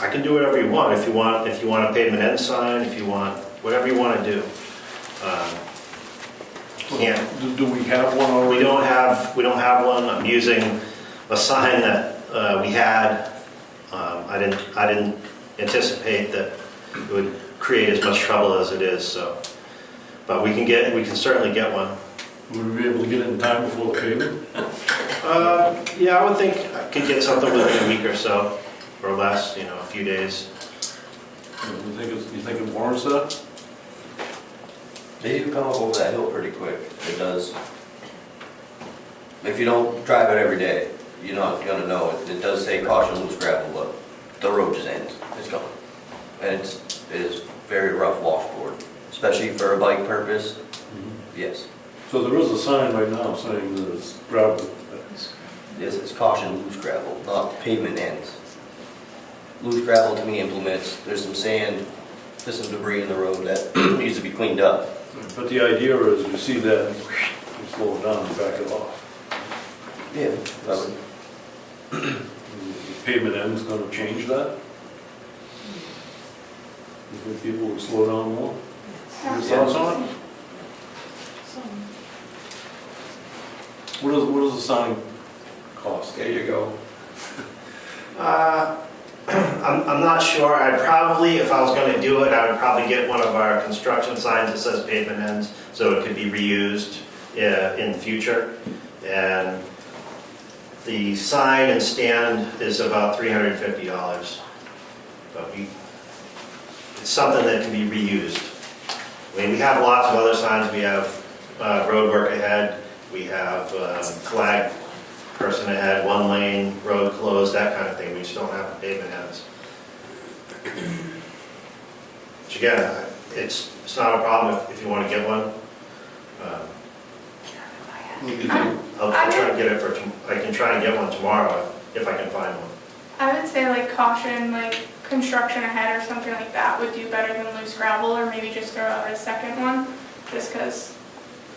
can do whatever you want. If you want a pavement end sign, if you want, whatever you want to do. Can't. Do we have one already? We don't have one. I'm using a sign that we had. I didn't anticipate that it would create as much trouble as it is. So, but we can certainly get one. Would we be able to get it in time before the paving? Yeah, I would think I could get something within a week or so. or less, a few days. You think it warrants that? They do come up over that hill pretty quick, it does. If you don't drive it every day, you're not gonna know. It does say caution loose gravel, but the road just ends, it's gone. And it is very rough washboard, especially for a bike purpose, yes. So there is a sign right now saying that it's gravel. Yes, it's caution loose gravel, not pavement ends. Loose gravel to me implements, there's some sand, there's some debris in the road that needs to be cleaned up. But the idea is you see that, you slow it down and back it off. Yeah, that would. The pavement end's gonna change that? You think people will slow down more? Your thoughts on it? What does the sign cost? There you go. I'm not sure. I'd probably, if I was going to do it, I would probably get one of our construction signs that says pavement ends, so it could be reused in the future. And the sign and stand is about $350. But it's something that can be reused. I mean, we have lots of other signs. We have road work ahead. We have flag person ahead, 1 lane, road closed, that kind of thing. We just don't have the pavement ends. Which again, it's not a problem if you want to get one. I'll try and get it I can try and get one tomorrow if I can find one. I would say like caution, like construction ahead or something like that would do better than loose gravel, or maybe just throw out a second one, just because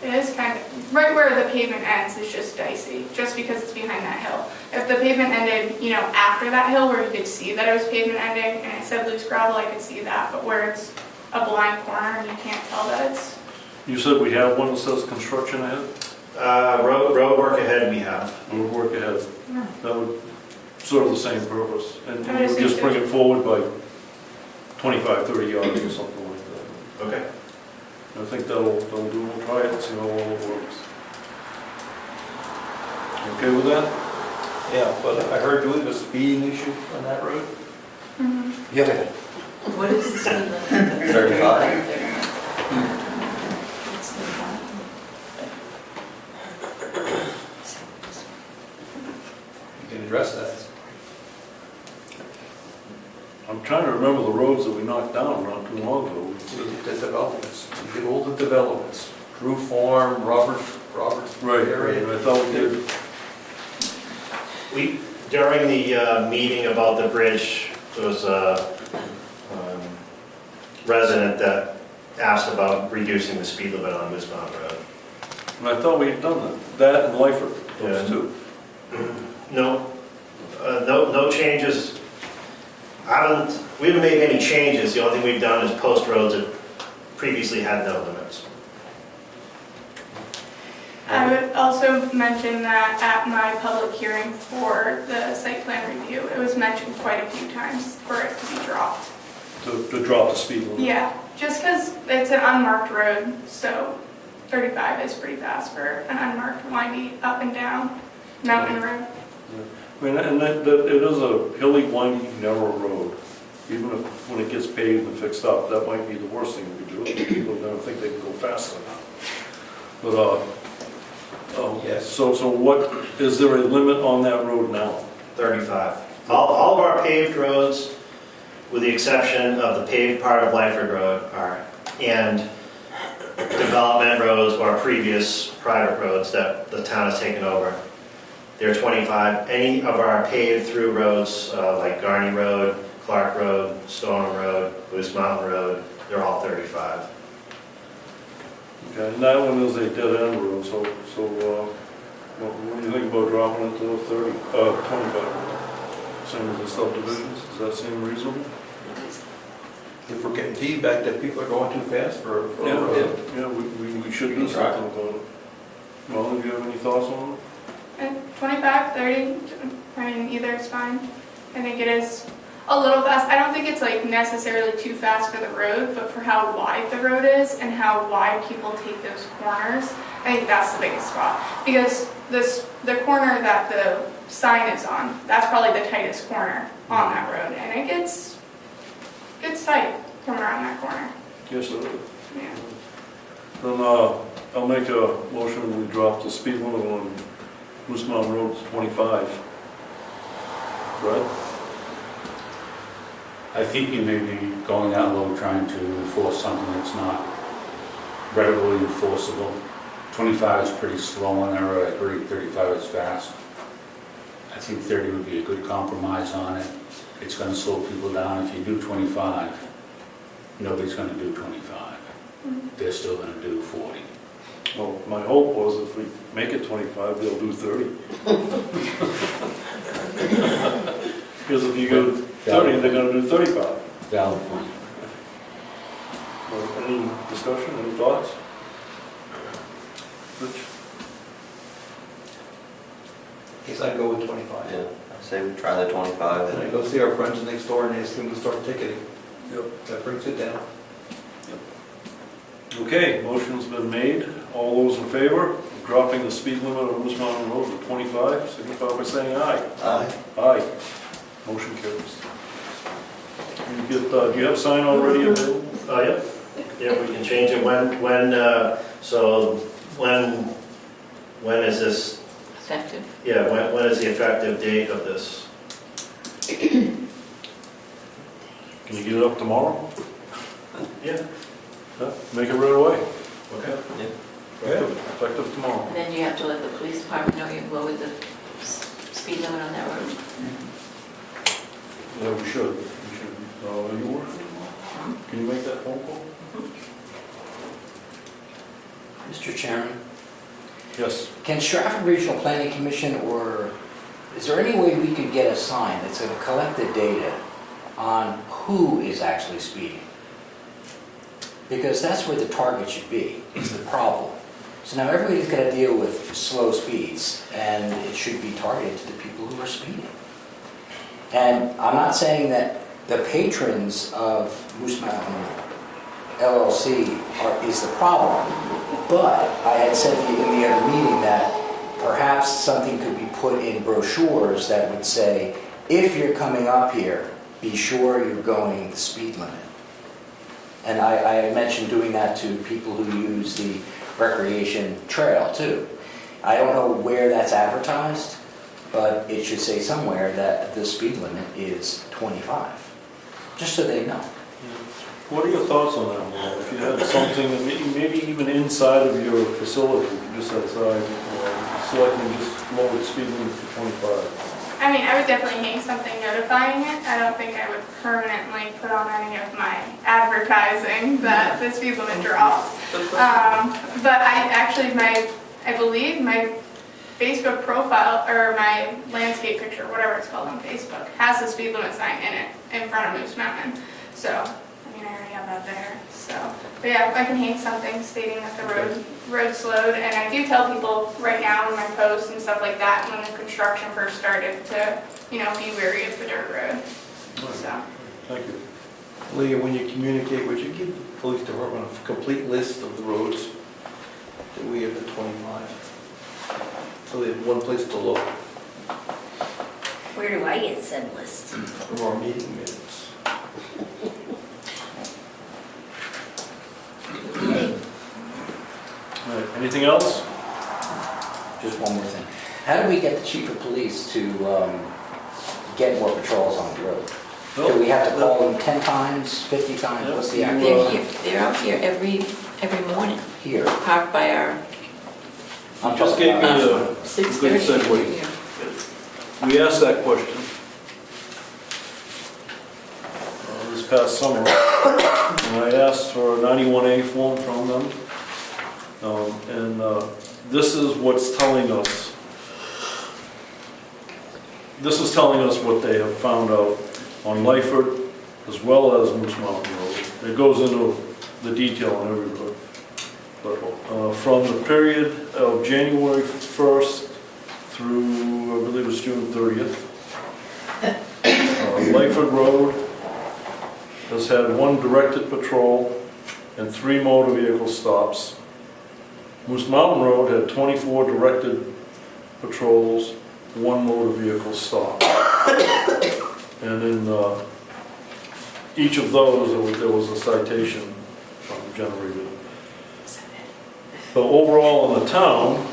it is kind of, right where the pavement ends is just dicey, just because it's behind that hill. If the pavement ended, after that hill where you could see that it was pavement ending and it said loose gravel, I could see that, but where it's a blind corner and you can't tell that it's... You said we have one that says construction ahead? Road work ahead we have. Road work ahead. That would serve the same purpose. And I we'll just bring it forward by 25, 30 yards or something like that. Okay. I think that'll do. We'll try it and see how well it works. Okay with that? Yeah, but I heard you have a speeding issue on that road? Yeah. What is the speed limit? 35. You can address that. I'm trying to remember the roads that we knocked down not too long ago. The developments, the older developments, Drew Farm, Roberts Right, area. I thought we did. During the meeting about the bridge, there was a resident that asked about reducing the speed limit on Moose Mountain Road. And I thought we had done that. That and Lyford, those two. No changes. We haven't made any changes. The only thing we've done is post roads that previously had no limits. I would also mention that at my public hearing for the site plan review, it was mentioned quite a few times for it to be dropped. To drop the speed limit. Yeah, just because it's an unmarked road, so 35 is pretty fast for an unmarked windy up and down mountain road. I mean, and that it is a hilly, windy, narrow road. Even if, when it gets paved and fixed up, that might be the worst thing we could do. People don't think they can go fast enough. But, Yes. So what, is there a limit on that road now? 35. All of our paved roads, with the exception of the paved part of Lyford Road, and development roads or previous private roads that the town has taken over, they're 25. Any of our paved through roads, like Garney Road, Clark Road, Stoneham Road, Moose Mountain Road, they're all 35. Okay, and that one is a dead-end road, so what do you think about dropping it to 25? Same as the subdivisions, does that seem reasonable? If we're getting feedback that people are going too fast for a road. Yeah, we should do something about it. Well, do you have any thoughts on it? And 25, 30, I mean, either is fine. I think it is a little fast. I don't think it's like necessarily too fast for the road, but for how wide the road is and how wide people take those corners, I think that's the biggest spot. Because the corner that the sign is on, that's probably the tightest corner on that road, and it gets tight coming around that corner. Yes, sir. Yeah. Then I'll make a motion, we drop the speed limit on Moose Mountain Road to 25. Right? I think you may be going that low trying to enforce something that's not readily enforceable. 25 is pretty slow on that road, I agree, 35 is fast. I think 30 would be a good compromise on it. It's gonna slow people down. If you do 25, nobody's gonna do 25. They're still gonna do 40. Well, my hope was if we make it 25, they'll do 30. Because if you go 30, they're gonna do 35. Valid point. Any discussion, any thoughts? Rich? Guess I'd go with 25. Yeah, I say we try the 25. Then I go see our friends next door and ask them to start ticketing. Yep. That brings it down. Okay, motion's been made. All those in favor of dropping the speed limit on Moose Mountain Road to 25, signify by saying aye. Aye. Aye. Motion carries. Do you have a sign already available? Yeah. Yeah, we can change it when is this, Effective. yeah, when is the effective date of this? Can you get it up tomorrow? Yeah. Yeah, make it right away. Okay. Effective tomorrow. And then you have to let the police department know you've lowered the speed limit on that road. Yeah, we should. Are you working? Can you make that phone call? Mr. Chairman, Yes. can Stratford Regional Planning Commission, or is there any way we could get a sign that's going to collect the data on who is actually speeding? Because that's where the target should be, is the problem. So now everybody's got to deal with slow speeds, and it should be targeted to the people who are speeding. And I'm not saying that the patrons of Moose Mountain LLC is the problem, but I had said in the other meeting that perhaps something could be put in brochures that would say, if you're coming up here, be sure you're going the speed limit. And I mentioned doing that to people who use the recreation trail too. I don't know where that's advertised, but it should say somewhere that the speed limit is 25, just so they know. What are your thoughts on that, Will? If you had something, that maybe even inside of your facility, just outside, Selectmen just lower the speed limit to 25. I mean, I would definitely hang something notifying it. I don't think I would permanently put on any of my advertising that the speed limit dropped. But I believe my Facebook profile, or my landscape picture, whatever it's called on Facebook, has the speed limit sign in it, in front of Moose Mountain. So, I mean, I already have that there, so. But yeah, I can hang something stating that the road slowed, and I do tell people right now in my posts and stuff like that, when the construction first started, to, be wary of the dirt road, so. Thank you. Leah, when you communicate, would you give the police department a complete list of the roads that we have at 25? So they have one place to look Where do I get said list? from our meeting minutes. All right, anything else? Just one more thing. How do we get the chief of police to get more patrols on the road? Do we have to call them 10 times, 50 times? What's the actual? They're out here every morning, Here. parked by our You just gave me a good 6:30. segue. Yeah. We asked that question this past summer, and I asked for a 91A form from them. This is what's telling us. This is telling us what they have found out on Lyford as well as Moose Mountain Road. It goes into the detail on every road. But from the period of January 1st through, I believe it was June 30th, Lyford Road has had 1 directed patrol and 3 motor vehicle stops. Moose Mountain Road had 24 directed patrols one motor vehicle stop. And in each of those, there was a citation generated. So overall in the town,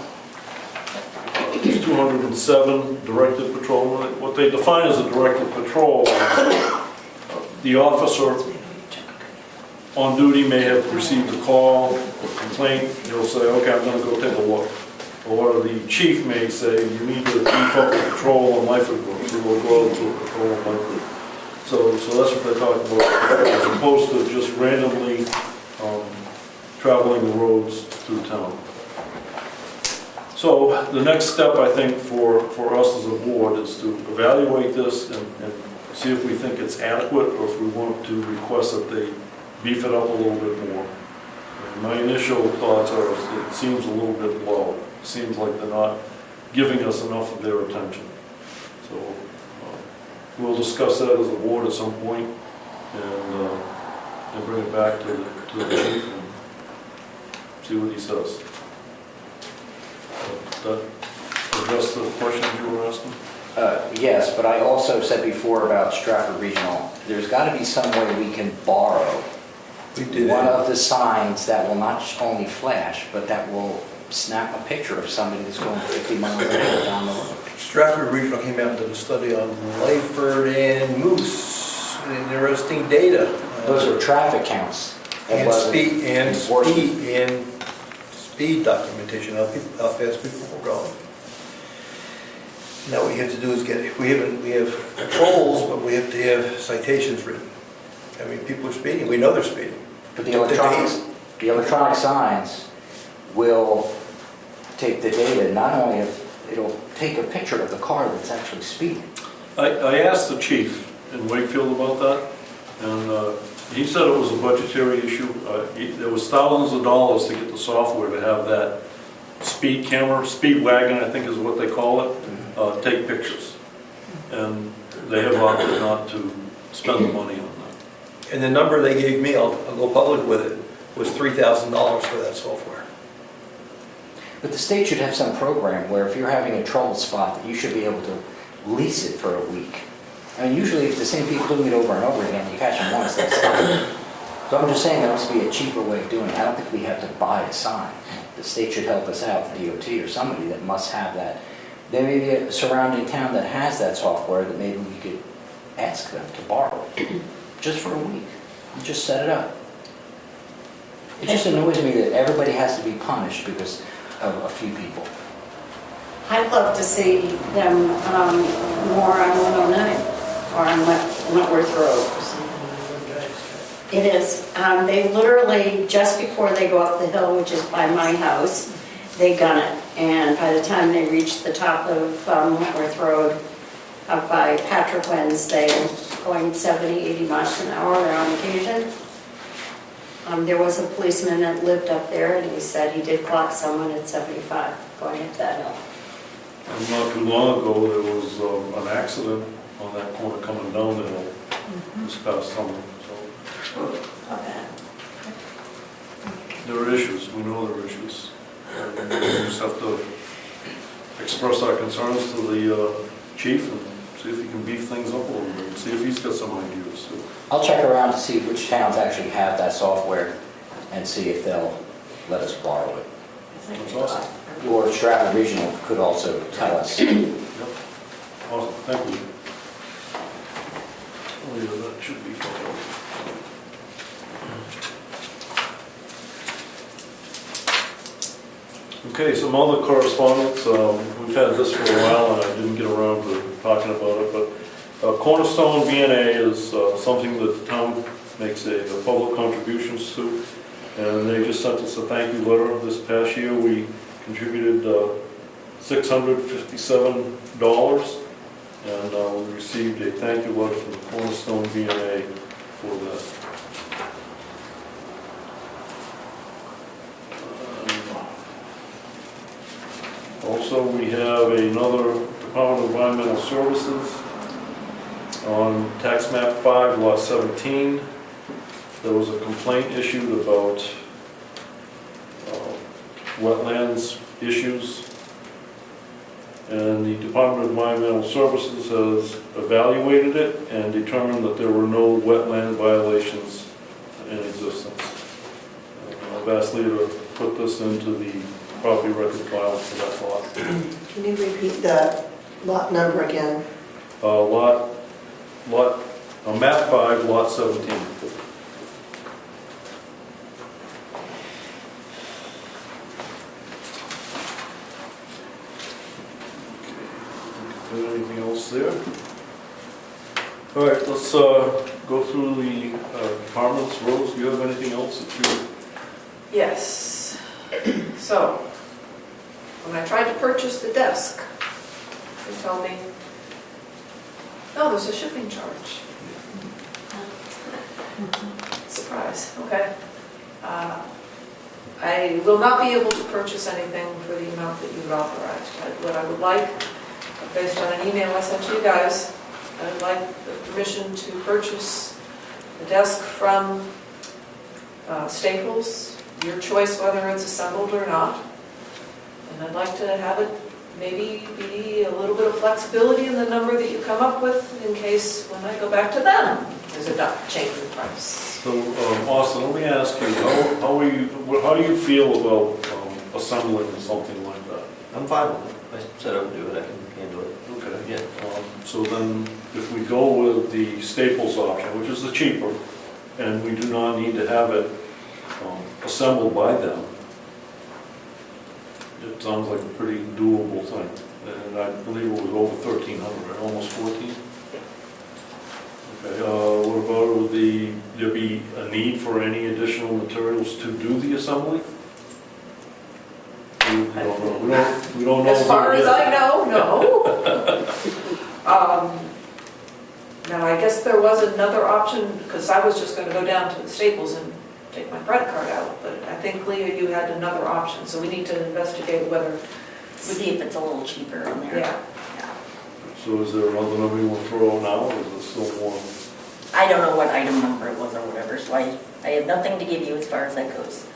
there's 207 directed patrol. What they define as a directed patrol, the officer on duty may have received a call, a complaint, he'll say, okay, I'm gonna go take a look. Or the chief may say, you need to keep up the patrol on Lyford Road, so we'll go out to a patrol on Lyford. So that's what they're talking about, as opposed to just randomly traveling the roads through town. So the next step, I think, for us as a board is to evaluate this and see if we think it's adequate or if we want to request that they beef it up a little bit more. And my initial thoughts are it seems a little bit low. It seems like they're not giving us enough of their attention. So we'll discuss that as a board at some point and bring it back to the chief and see what he says. That address the questions you were asking? Yes, but I also said before about Stratford Regional, there's got to be some way we can borrow one of the signs that will not only flash, but that will snap a picture of somebody that's going 50 miles an hour down the road. Stratford Regional came out and did a study on Lyford and Moose, interesting data. Those are traffic counts. And speed documentation, how fast people were going. Now what you have to do is we have patrols, but we have to have citations written. I mean, people are speeding, we know they're speeding. But the electronic signs will take the data, not only if it'll take a picture of the car that's actually speeding. I asked the chief in Wakefield about that, and he said it was a budgetary issue. There was thousands of dollars to get the software to have that speed camera, speed wagon, I think is what they call it, take pictures. And they have opted not to spend the money on that. And the number they gave me, I'll go public with it, was $3,000 for that software. But the state should have some program where if you're having a trouble spot, that you should be able to lease it for a week. I mean, usually if the same people doing it over and over again, you catch them once, that's fine. So I'm just saying there must be a cheaper way of doing it. I don't think we have to buy a sign. The state should help us out, the DOT or somebody that must have that. There may be a surrounding town that has that software that maybe we could ask them to borrow it, just for a week, and just set it up. It just annoys me that everybody has to be punished because of a few people. I'd love to see them more on 109 or on Wentworth Road. It is. They literally, just before they go up the hill, which is by my house, they gun it. And by the time they reach the top of Wentworth Road, up by Patrick Wynn's, they're going 70, 80 miles an hour on occasion. There was a policeman that lived up there, and he said he did clock someone at 75 going up that hill. And not too long ago, there was an accident on that corner coming down the hill this past summer. So there are issues. We know there are issues. And we just have to express our concerns to the chief and see if he can beef things up a little bit and see if he's got some ideas too. I'll check around to see which towns actually have that software and see if they'll let us borrow it. That's awesome. Or Stratford Regional could also tell us. Yep. Awesome. Thank you. Oh yeah, that should be fine. Okay, some other correspondence. We've had this for a while and I didn't get around to talking about it, but Cornerstone VNA is something that the town makes a public contributions to, and they just sent us a thank you letter. This past year we contributed $657, and we received a thank you letter from the Cornerstone VNA for that. Also, we have another Department of Environmental Services on tax map 5, lot 17. There was a complaint issued about wetlands issues. And the Department of Environmental Services has evaluated it and determined that there were no wetland violations in existence. I've asked Leah to put this into the property record file for that lot. Can you repeat the lot number again? Map 5, lot 17. Anything else there? All right, let's go through the departments. Rose, do you have anything else that you... Yes. So, when I tried to purchase the desk, they told me, no, there's a shipping charge. Surprise, okay. I will not be able to purchase anything for the amount that you've authorized. What I would like, based on an email I sent to you guys, I'd like the permission to purchase the desk from Staples, your choice whether it's assembled or not. And I'd like to have it maybe be a little bit of flexibility in the number that you come up with in case when I go back to them, there's a change in price. So, Austin, let me ask you, how do you feel about assembling something like that? I'm fine with it. I said I would do it, I can handle it. Okay. Yeah. So then, if we go with the Staples option, which is the cheaper, and we do not need to have it assembled by them, it sounds like a pretty doable thing. And I believe it was over 1,300, right? Almost 14? Okay, what about, would there be a need for any additional materials to do the assembly? We don't know. We don't know. As far as I know, no. Now, I guess there was another option, because I was just going to go down to the Staples and take my credit card out, but I think, Leah, you had another option, so we need to investigate whether... See if it's a little cheaper on there. Yeah. So is there another number you want to throw out now, or is it still more? I don't know what item number it was or whatever, so I have nothing to give you as far as that goes.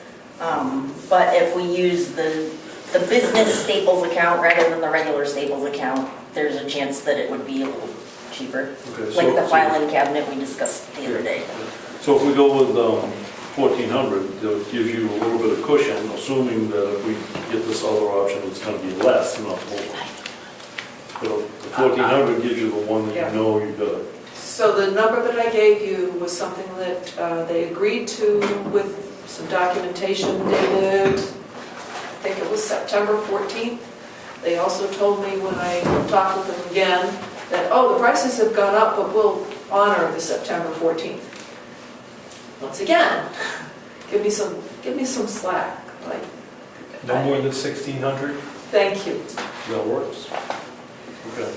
But if we use the business Staples account rather than the regular Staples account, there's a chance that it would be a little cheaper. Okay, Like the filing cabinet we discussed the other day. So if we go with 1,400, that gives you a little bit of cushion, assuming that if we get this other option, it's going to be less, not more. So the 1,400 gives you the one that you know you've got. So the number that I gave you was something that they agreed to with some documentation dated, I think it was September 14th. They also told me when I talked with them again that, oh, the prices have gone up, but we'll honor the September 14th. Once again, give me some slack. Like, No more than 1,600? thank you. That works. Okay.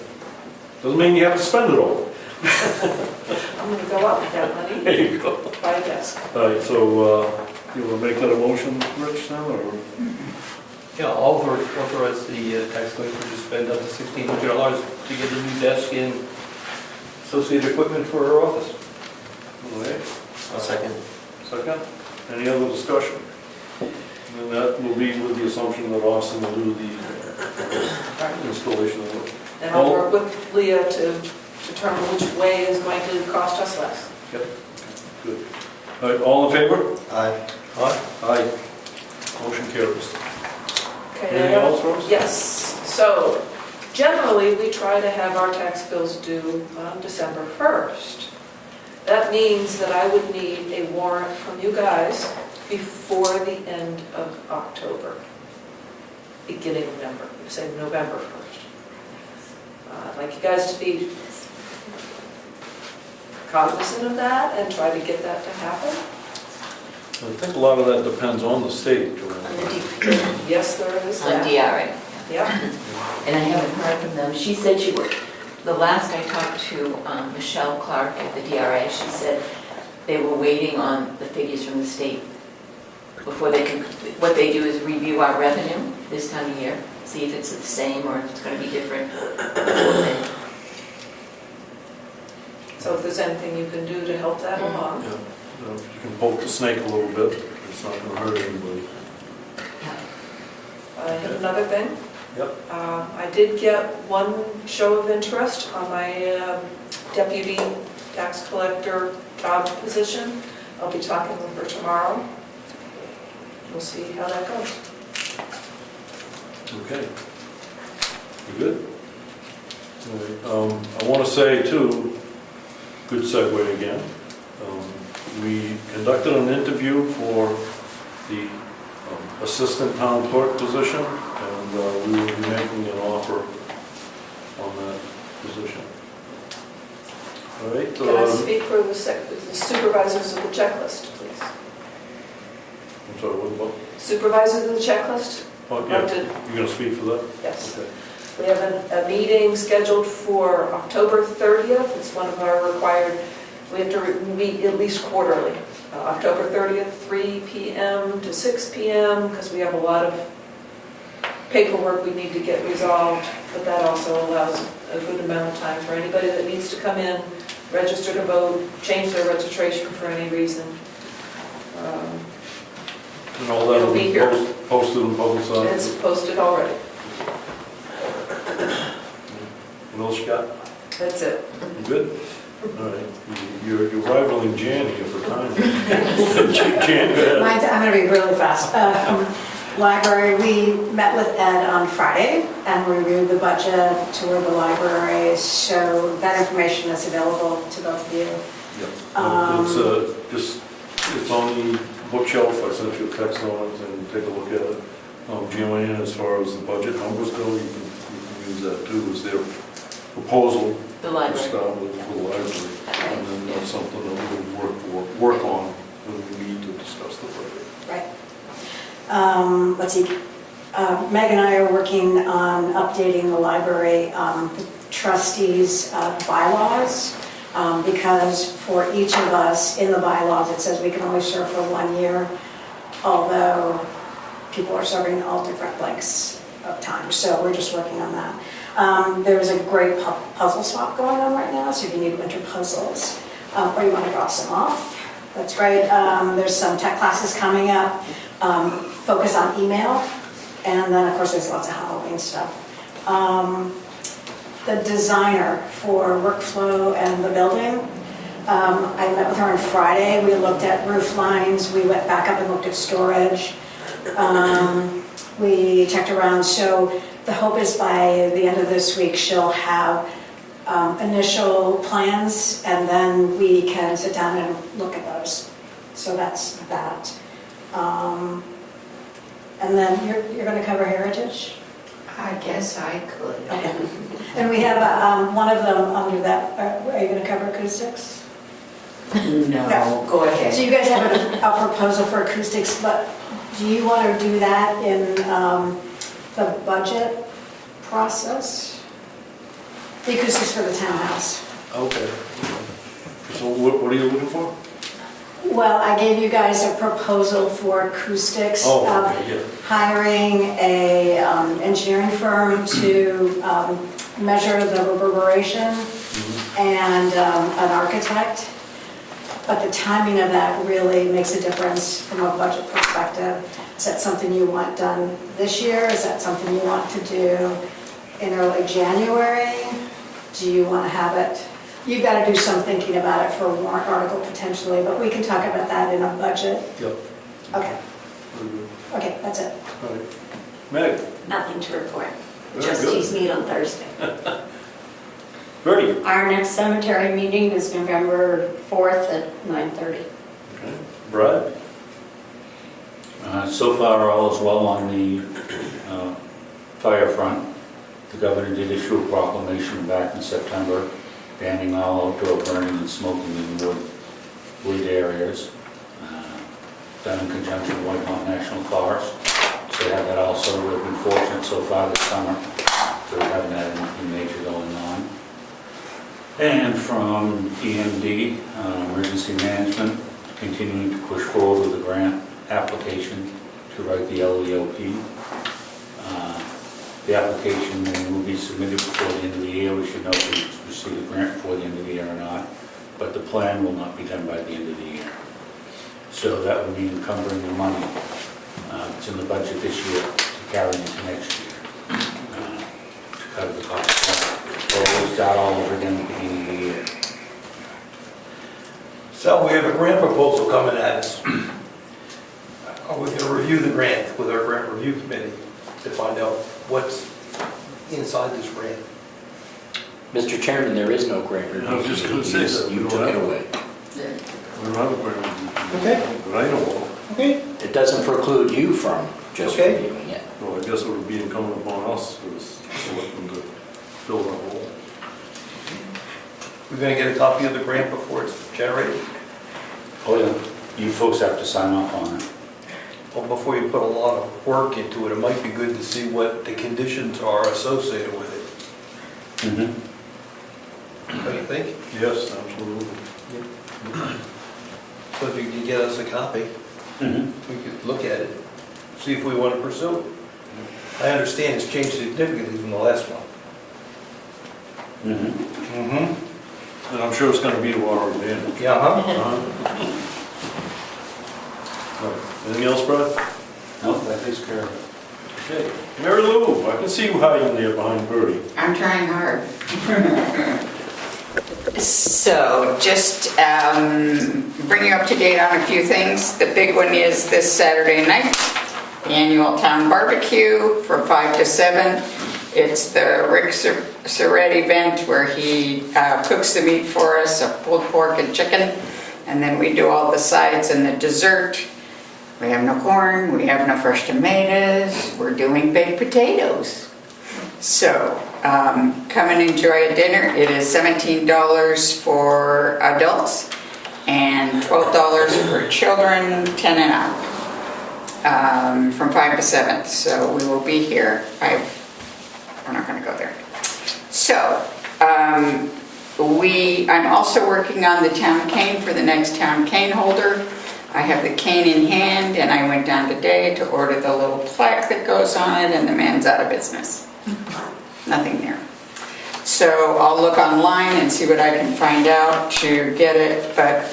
Doesn't mean you have to spend it all. I'm going to go out with that money. There you go. Buy a desk. All right, so you want to make that a motion, Rich, now, or? Yeah, I'll authorize the tax collector to spend up to $1,600 to get a new desk and associated equipment for her office. All right. I'll second. Second? Any other discussion? And that will be with the assumption that Austin will do the installation of it. And I'll work with Leah to determine which way is going to cost us less. Yep. Good. All right, all in favor? Aye. Aye. Aye. Motion carries. Okay. Anything else, Rose? Yes. So generally, we try to have our tax bills due on December 1st. That means that I would need a warrant from you guys before the end of October, beginning of November, say November 1st. I'd like you guys to be cognizant of that and try to get that to happen. I think a lot of that depends on the state, Joanne. Yes, there is On that. DRA. Yeah. And I haven't heard from them. She said she would, the last I talked to Michelle Clark at the DRA, she said they were waiting on the figures from the state before they can, what they do is review our revenue this time of year, see if it's the same or if it's going to be different. So if there's anything you can do to help that along. Yeah. If you can poke the snake a little bit, it's not going to hurt anybody. I have another thing. Yep. I did get one show of interest on my deputy tax collector job position. I'll be talking with her tomorrow. We'll see how that goes. Okay. You good? All right. I want to say too, good segue again. We conducted an interview for the assistant town clerk position, and we will be making an offer on that position. All right. Can I speak for the supervisors of the checklist, please? I'm sorry, what? Supervisors of the checklist? Oh, yeah, you're going to speak for that? Yes. Okay. We have a meeting scheduled for October 30th. It's one of our required, we have to meet at least quarterly. October 30th, 3 p.m. to 6 p.m. because we have a lot of paperwork we need to get resolved, but that also allows a good amount of time for anybody that needs to come in, register to vote, change their registration for any reason. And all that It'll will be be here. posted and publicized? It's posted already. What else you got? That's it. You good? All right. You're rivaling Jan here for time. Jan, go ahead. I'm going to be really fast. Library, we met with Ed on Friday and reviewed the budget, toured the library, so that information is available to both of you. Yep. It's on the bookshelf. I sent you a text on it and take a look at it. Joanne, as far as the budget numbers go, you can use that too, as their proposal The to library. start with for the library. And then that's something that we'll work on when we need to discuss the budget. Right. Let's see, Meg and I are working on updating the library trustees' bylaws, because for each of us in the bylaws, it says we can only serve for 1 year, although people are serving all different lengths of time, so we're just working on that. There's a great puzzle swap going on right now, so if you need winter puzzles, or you want to drop some off, that's great. There's some tech classes coming up, focus on email, and then of course there's lots of Halloween stuff. The designer for workflow and the building, I met with her on Friday. We looked at roof lines, we went back up and looked at storage. We checked around, so the hope is by the end of this week she'll have initial plans, and then we can sit down and look at those. So that's that. And then you're going to cover heritage? I guess I could. Okay. And we have one of them under that, are you going to cover acoustics? No, go So ahead. you guys have a proposal for acoustics, but do you want to do that in the budget process? The acoustics for the townhouse. Okay. So what are you looking for? Well, I gave you guys a proposal for acoustics. Oh, okay, yeah. Hiring a engineering firm to measure the reverberation and an architect. But the timing of that really makes a difference from a budget perspective. Is that something you want done this year? Is that something you want to do in early January? Do you want to have it? You've got to do some thinking about it for a warrant article potentially, but we can talk about that in a budget. Yep. Okay, Very good. okay, that's it. All right. Meg? Nothing to report. Very Trustees meet on Thursday. Ready? Our next cemetery meeting is November 4th at 9:30. Okay. Brad? So far, all is well on the fire front. The governor did issue a proclamation back in September banning all outdoor burning and smoking in wood areas, done in conjunction with White Mountain National Forest. So they have that also. We've been fortunate so far this summer, so we haven't had anything major going on. And from EMD, Emergency Management, continuing to push forward with the grant application to write the LEOP. The application will be submitted before the end of the year. We should know if we receive the grant before the end of the year or not, but the plan will not be done by the end of the year. So that would mean encumbering the money that's in the budget this year to carry into next year. cut the cost. We'll start all over again at the beginning of the year. So we have a grant proposal coming at us. Are we going to review the grant with our grant review committee to find out what's inside this grant? Mr. Chairman, there is no grant review. I was just gonna say that. You took it away. We don't have a grant review. Okay. But I know of. Okay. It doesn't preclude you from just Okay. reviewing it. Well, I guess it would be incumbent upon us for the selectmen to fill that hole. We're going to get a copy of the grant before it's generated? Oh, yeah, you folks have to sign off on it. Well, before you put a lot of work into it, it might be good to see what the conditions are associated with it. Mm-hmm. Don't you think? Yes, absolutely. So if you could get us a copy, Mm-hmm. we could look at it, see if we want to pursue it. I understand it's changed significantly from the last one. Mm-hmm. And I'm sure it's gonna be to our advantage. Yeah, huh? Right. Anything else, Brad? No, that takes care of it. Okay. Mary Lou, I can see you hiding there behind Bertie. I'm trying hard. So, just bring you up to date on a few things. The big one is this Saturday night, the annual town barbecue from 5 to 7. It's the Rick Surratt event where he cooks the meat for us, a pulled pork and chicken, and then we do all the sides and the dessert. We have no corn, we have no fresh tomatoes, we're doing baked potatoes. So, come and enjoy a dinner. It is $17 for adults and $12 for children, 10 and up, from 5 to 7. So we will be here. We're not going to go there. So, I'm also working on the town cane for the next town cane holder. I have the cane in hand, and I went down today to order the little plaque that goes on it, and the man's out of business. Nothing there. So I'll look online and see what I can find out to get it, but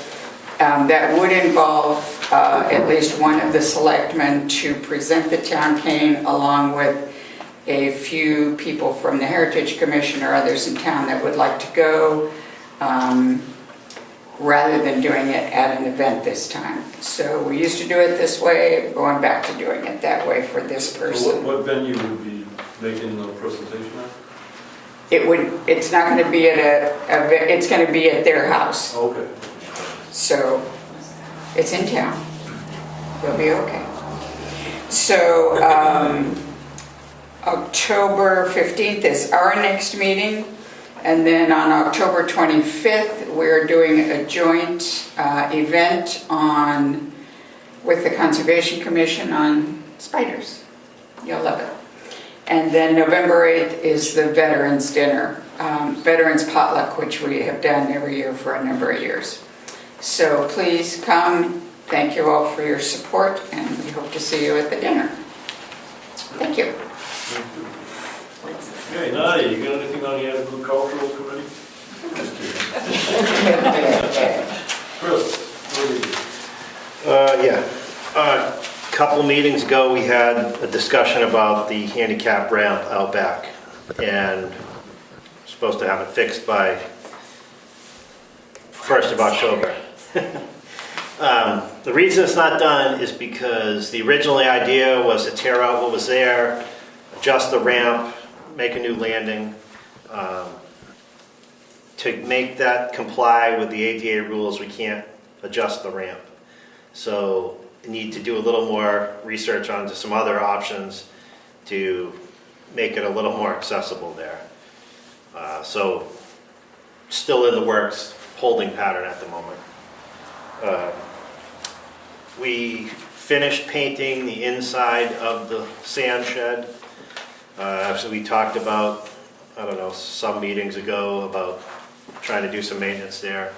that would involve at least one of the selectmen to present the town cane along with a few people from the Heritage Commission or others in town that would like to go, rather than doing it at an event this time. So we used to do it this way, going back to doing it that way for this person. So what venue would be making the presentation at? It's not going to be it's going to be at their house. Okay. So it's in town. They'll be okay. So October 15th is our next meeting. And then on October 25th, we're doing a joint event with the Conservation Commission on spiders. You'll love it. And then November 8th is the Veterans Dinner, Veterans Potluck, which we have done every year for a number of years. So please come. Thank you all for your support, and we hope to see you at the dinner. Thank you. Okay, Nadia, you got anything on the agricultural committee? Just kidding. Chris, what do you do? Yeah. A couple meetings ago, we had a discussion about the handicap ramp out back, and we're supposed to have it fixed by 1st of October. The reason it's not done is because the original idea was to tear out what was there, adjust the ramp, make a new landing. To make that comply with the ADA rules, we can't adjust the ramp. So we need to do a little more research onto some other options to make it a little more accessible there. So still in the works, holding pattern at the moment. We finished painting the inside of the sand shed. So we talked about, I don't know, some meetings ago about trying to do some maintenance there.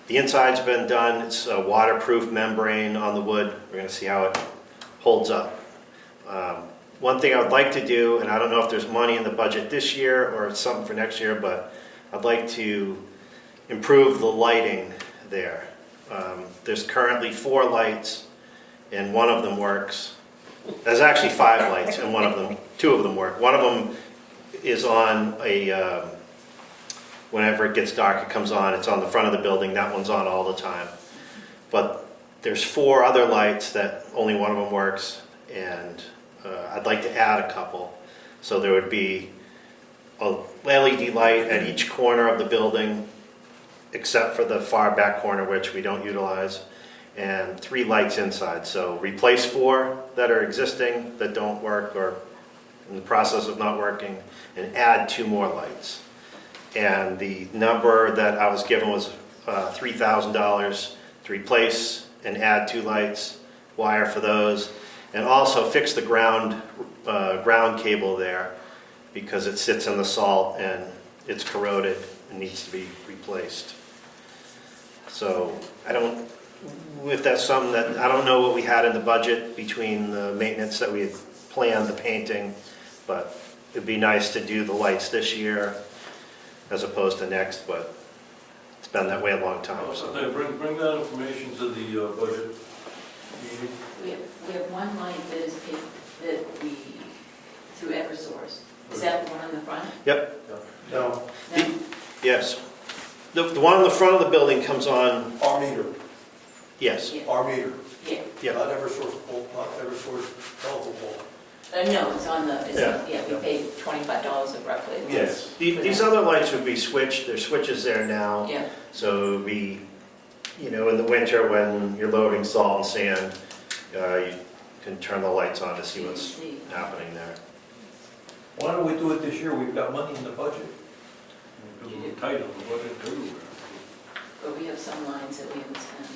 The inside's been done. It's a waterproof membrane on the wood. We're going to see how it holds up. One thing I would like to do, and I don't know if there's money in the budget this year or it's something for next year, but I'd like to improve the lighting there. There's currently 4 lights and one of them works. There's actually 5 lights and 2 of them work. One of them is on a, whenever it gets dark, it comes on, it's on the front of the building, that one's on all the time. But there's 4 other lights that only one of them works, and I'd like to add a couple. So there would be a LED light at each corner of the building, except for the far back corner, which we don't utilize, and 3 lights inside. So replace 4 that are existing that don't work or in the process of not working, and add 2 more lights. And the number that I was given was $3,000 to replace and add 2 lights, wire for those, and also fix the ground cable there, because it sits in the salt and it's corroded and needs to be replaced. So if that's something that, I don't know what we had in the budget between the maintenance that we had planned, the painting, but it'd be nice to do the lights this year as opposed to next, but it's been that way a long time. So. Bring that information to the budget meeting. We have one light that is paid, that we, through Eversource. Is that the one on the front? Yep. No, No? Yes. The one on the front of the building comes on, our meter, yes. Yeah. our meter, Yeah. Yep. not Eversource, not Eversource telephone pole. No, it's on the, Yeah. we paid $25 roughly. Yes. These other lights would be switched, there's switches there now. Yeah. So it would be, in the winter when you're loading salt and sand, you can turn the lights on to see what's happening there. Why don't we do it this year? We've got money in the budget. Because we're tight on the budget everywhere. But we have some lines that we haven't spent.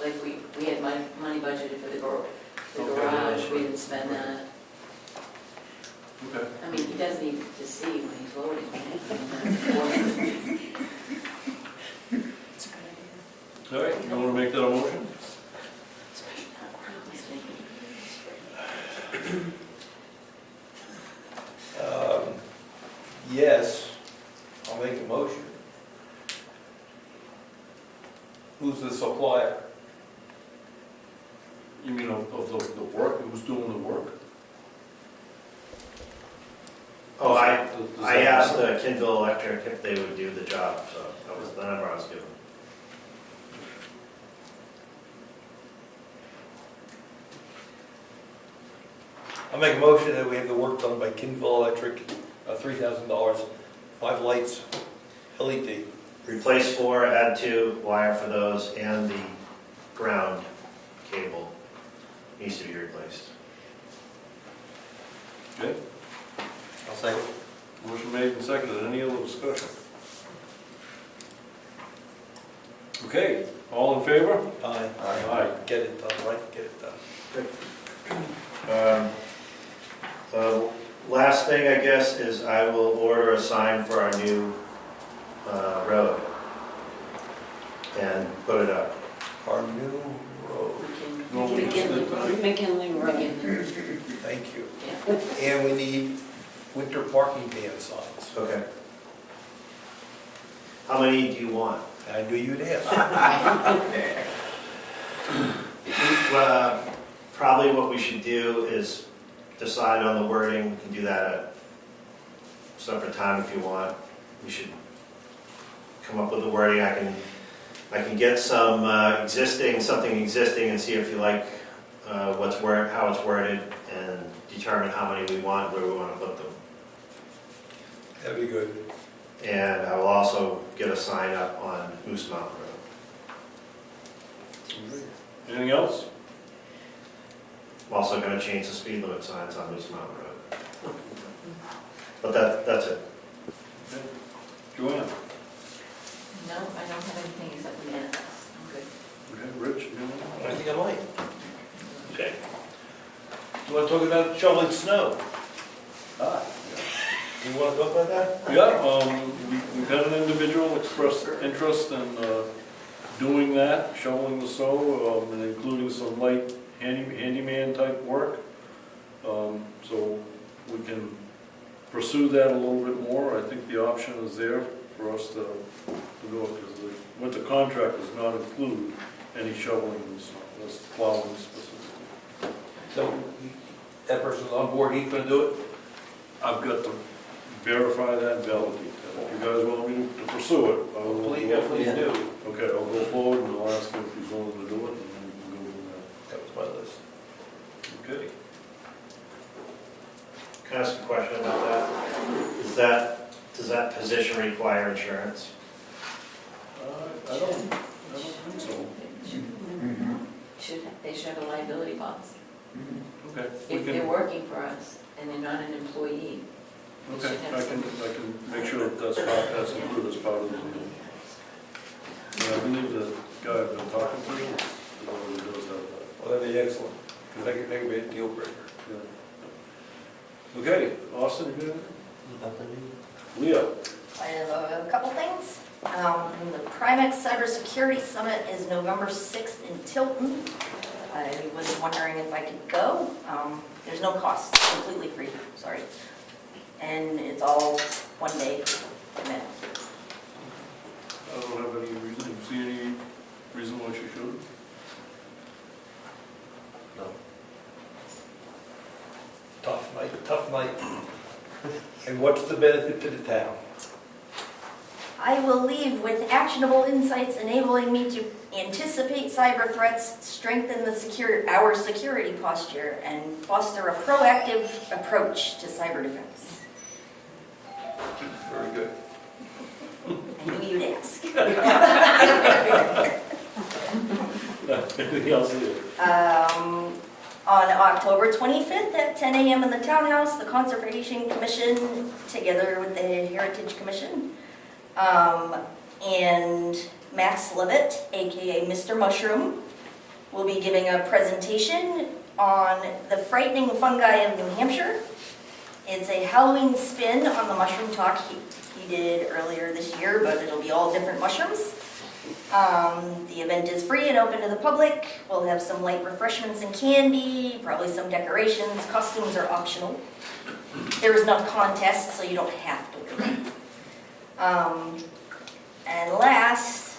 Like we had money budgeted for the garage, we didn't spend that. Okay. I mean, he doesn't even to see when he's loading. All right, you want to make that a motion? Yes, I'll make a motion. Who's the supplier? You mean of the work, who's doing the work? Oh, I Does I that- asked Kinville Electric if they would do the job, so that was the number I was given. I'll make a motion that we have the work done by Kinville Electric, $3,000, 5 lights, LED. Replace 4, add 2, wire for those, and the ground cable needs to be replaced. Okay, I'll second. motion made and seconded. Any other discussion? Okay, all in favor? Aye. Aye. Get it done, right, get it done. Last thing, I guess, is I will order a sign for our new road and put it up. Our new road, No, we just did that. McKinley Road. thank you. Yeah. And we need winter parking ban signs. Okay. How many do you want? I knew you'd ask. Probably what we should do is decide on the wording. We can do that at a separate time if you want. We should come up with the wording. I can get some something existing and see if you like how it's worded, and determine how many we want, where we want to put them. That'd be good. And I will also get a sign up on Moose Mountain Road. Anything else? I'm also going to change the speed limit signs on Moose Mountain Road. But that's it. Okay. Joanne? No, I don't have anything except the manifest. I'm good. Okay, Rich? You know? I think I might. Okay. You want to talk about shoveling snow? You want to talk about that? Yeah, we've had an individual express interest in doing that, shoveling the snow, and including some light handyman type work. So we can pursue that a little bit more. I think the option is there for us to do it, because with the contract does not include any shoveling and snow, that's plowing specifically. So that person's on board, he's going to do it? I've got to verify that, validate that. If you guys want me to pursue it, I will. Please, definitely do. Okay, I'll go forward and I'll ask him if he's willing to do it, and then we can go from That was my list. there. Okay. Can I ask a question about that? Does that position require insurance? I don't think so. They should have a liability policy. Okay. If they're working for us and they're not an employee. they Okay, should have I some- can make sure that that's included as part of the deal. And I believe the guy I've been talking to is the one who does have that. Well, that'd be excellent, because that could be a deal breaker. Yeah. Okay, Austin, you got anything? Leo? I have a couple things. The Primex Cybersecurity Summit is November 6th in Tilton. I was wondering if I could go. There's no cost, it's completely free, sorry. And it's all one day event. I don't have any reason, see any reason why she should? No. Tough night. And what's the benefit to the town? I will leave with actionable insights enabling me to anticipate cyber threats, strengthen our security posture, and foster a proactive approach to cyber defense. Very good. I knew you'd ask. Anything else, Leo? On October 25th at 10 a.m. in the Townhouse, the Conservation Commission, together with the Heritage Commission, and Max Levitt, aka Mr. Mushroom, will be giving a presentation on the frightening fungi of New Hampshire. It's a Halloween spin on the mushroom talk he did earlier this year, but it'll be all different mushrooms. The event is free and open to the public. We'll have some light refreshments and candy, probably some decorations. Costumes are optional. There is no contest, so you don't have to wear them. And last,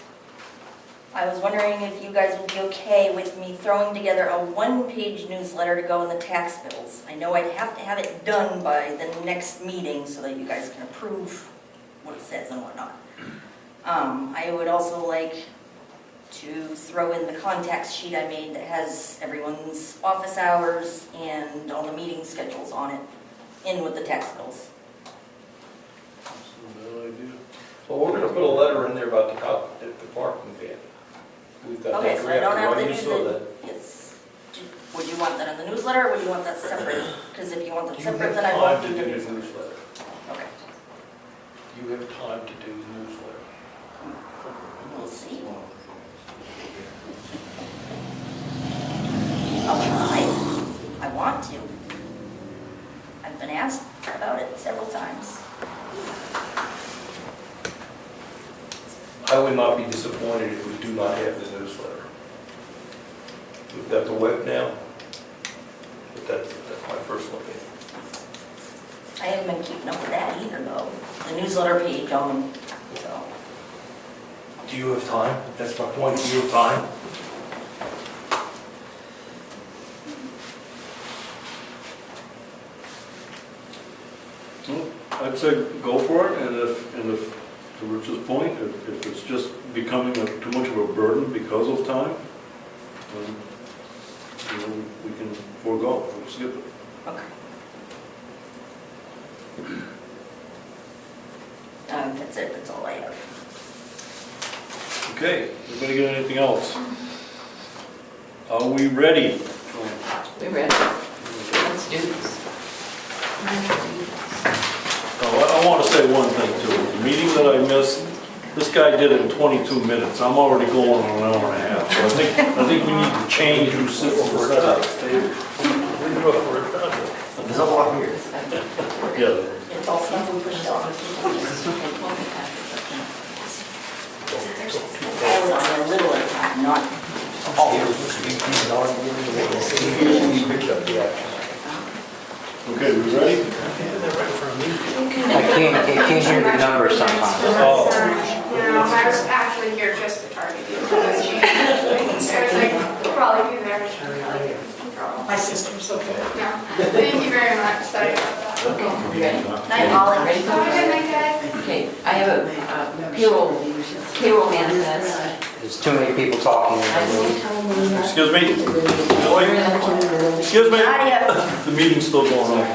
I was wondering if you guys would be okay with me throwing together a one-page newsletter to go in the tax bills. I know I'd have to have it done by the next meeting so that you guys can approve what it says and whatnot. I would also like to throw in the contacts sheet I made that has everyone's office hours and all the meeting schedules on it, in with the tax bills. That's not a bad idea. Well, we're gonna put a letter in there about the parking ban. We've got Okay, that so I don't have draft to already, do so the, yes. Would you want that in the newsletter, or would you want that separate? Because if you want that you separate, have then I won't time do to the do the newsletter. newsletter. Okay, You have time to do the newsletter. we'll see. I'll try. I want to. I've been asked about it several times. I would not be disappointed if we do not have the newsletter. We've got the web now, but that's my personal opinion. I haven't been keeping up with that either, though. The newsletter page on, so. Do you have time? That's my point, do you have time? Well, I'd say go for it, and if to Rich's point, if it's just becoming too much of a burden because of time, then, we can forego, we'll skip it. Okay. That's it, that's all I have. Okay, anybody got anything else? Are we ready? We're ready. Let's do this. Oh, I want to say one thing too. The meeting that I missed, this guy did it in 22 minutes. I'm already going on an hour and a half. So I think we need to change who sits at the stage. There's a lot here. Yeah. It's all stuff we pushed off. I was on a little at a time, not all. Okay, we ready? I can't hear the numbers sometimes. Oh. No, I was actually here just to target you. So it's like, we'll probably be there. No My system's okay. Thank you very much. Sorry about that. Okay, you ready? Night, Holly. Ready for Have a good this? night, guys. Okay, I have a payroll manifest. There's too many people talking. Excuse me? Excuse me? Nadia. The meeting's still going on.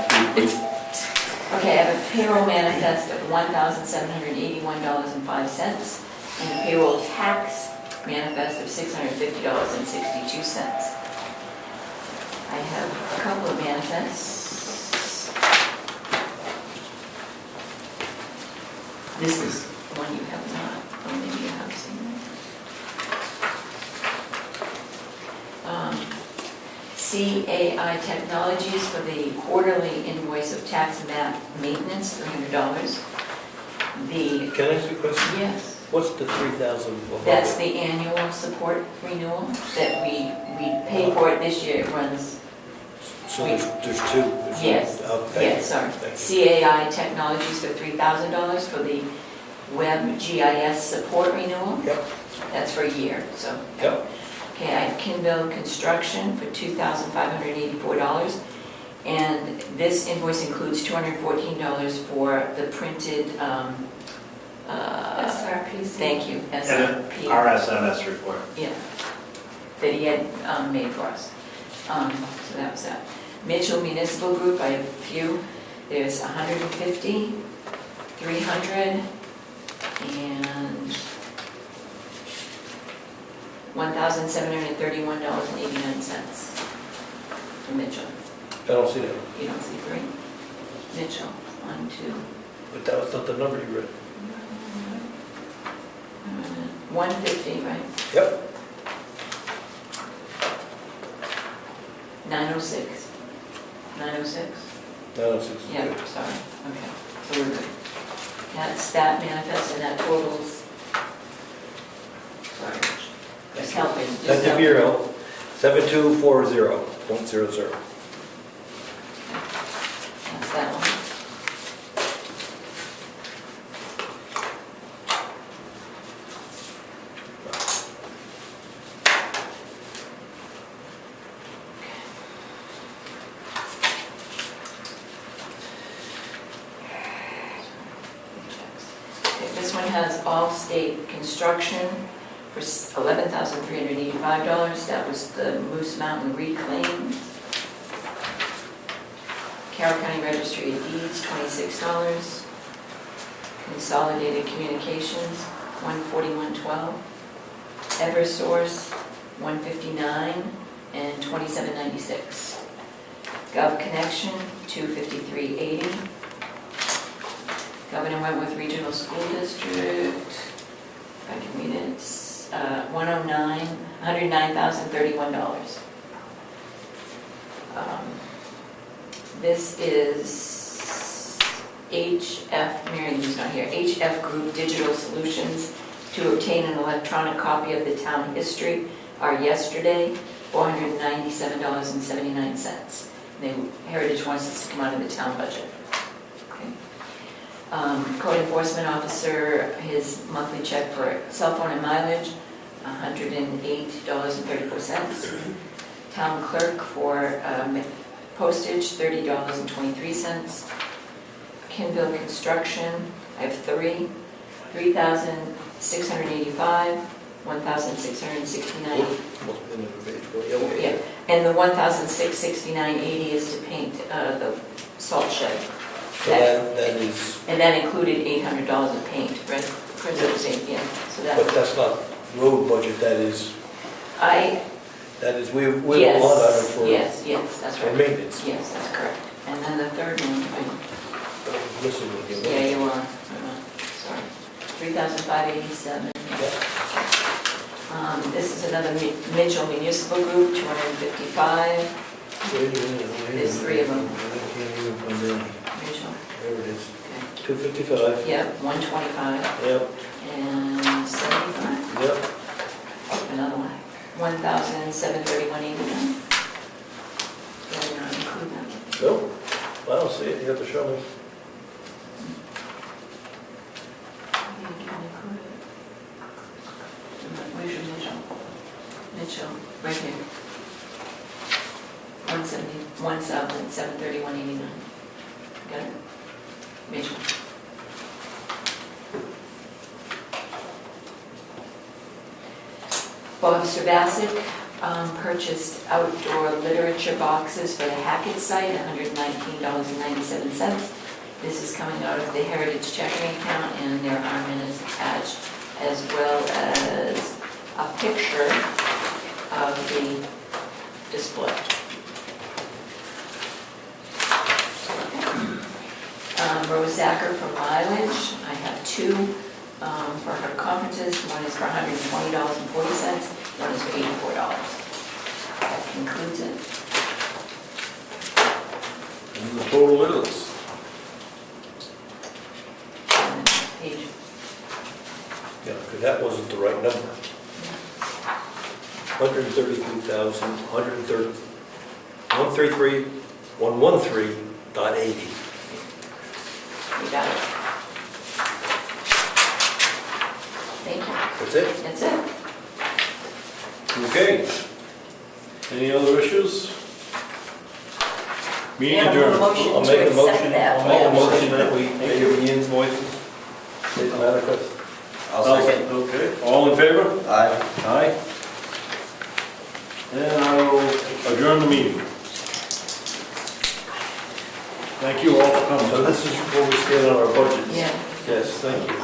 Okay, I have a payroll manifest of $1,781.05 and a payroll tax manifest of $650.62. I have a couple of manifests. This is one you have not, or maybe you have seen it. CAI Technologies for the quarterly invoice of tax map maintenance, $300. The, Can I ask you a question? yes, What's the 3,000? that's the annual support renewal that we pay for it this year. It runs, So there's two? yes, Okay. yes, sorry. Thank you. CAI Technologies for $3,000 for the web GIS support renewal. Yep, That's for a year, so. yep. Okay, I have Kinville Construction for $2,584. And this invoice includes $214 for the printed, SRPC. thank you, And SRP. RSMS report. Yeah, that he had made for us. So that was that. Mitchell Municipal Group, I have a few. There's 150, 300, and $1,731.89 for Mitchell. I don't see that. You don't see three? Mitchell, 1, 2. But that was not the number you read. 150, right? Yep. 906. 906? No, it's. Yeah, sorry, okay, so we're good. That's that manifest and that totals. Sorry, just helping. just Send to helping. Bureau, 7240.00. That's that one. Okay, this one has Allstate Construction for $11,385. That was the Moose Mountain reclaim. Carroll County Registry of Deeds, $26. Consolidated Communications, $141.12. Eversource, $159 and $27.96. Gov Connection, $253.80. Governor Wentworth Regional School District, if I can read it, it's $109,031. This is HF, Mary Lou's not here, HF Group Digital Solutions to obtain an electronic copy of the town history, our yesterday, $497.79. Heritage wants this to come out of the town budget. Okay. Code enforcement officer, his monthly check for cell phone and mileage, $108.34. Town clerk for postage, $30.23. Kinville Construction, I have three, $3,685, $1,669. Yeah, and the $1,669.80 is to paint the salt shed. So that is, And that included $800 of paint, right? Yeah, so but that, that's not road budget, that is, we have a lot on it for yes, that's for right. maintenance. Yes, that's correct. And then the third one, I'm missing it yeah, again. you are, sorry, $3,587. This is another Mitchell Municipal Group, $255. There's three of them. I can't even find it. Mitchell, There it is. okay. 255. Yep, 125 Yep, and 75. yep. Another one, $1,731.89. Did I not include that? Nope, I don't see it, you have to show me. Maybe I can include it. Where's your Mitchell? Mitchell, right here. 1,731.89. Got it? Mitchell. Bob Savasic purchased outdoor literature boxes for the Hackett site, $119.97. This is coming out of the Heritage checking account, and there are minutes attached, as well as a picture of the display. Rose Zacher for mileage, I have two for her conferences. One is for $120.40, one is for $84. That concludes it. And the total is? And page, Yeah, because that wasn't the right number. 133,113.80. you got it. Thank you. That's it? That's it. Okay. Any other issues? Meeting Yeah, adjourned. motion I'll to make a accept motion, that. I'll make a motion that we pay the invoices. State the manifest. I'll second. Okay, all in favor? Aye. Aye. And I will adjourn the meeting. Thank you all for coming. So this is where we stand on our budget. Yeah. Yes, thank you. I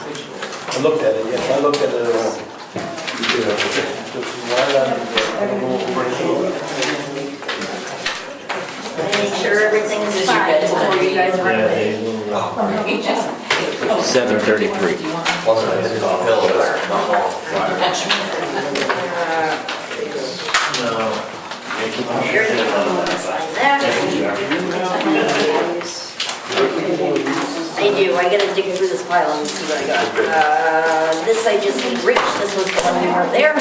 looked at it, yes, I looked at it all. Make sure everything's This is your fine bedtime. before you guys are ready. He just. 7:33. Wasn't a good bill, that's not all. Here's the one, sign that. I do, I gotta dig through this pile and see what I got. This I just need Rich, this was the one we weren't there.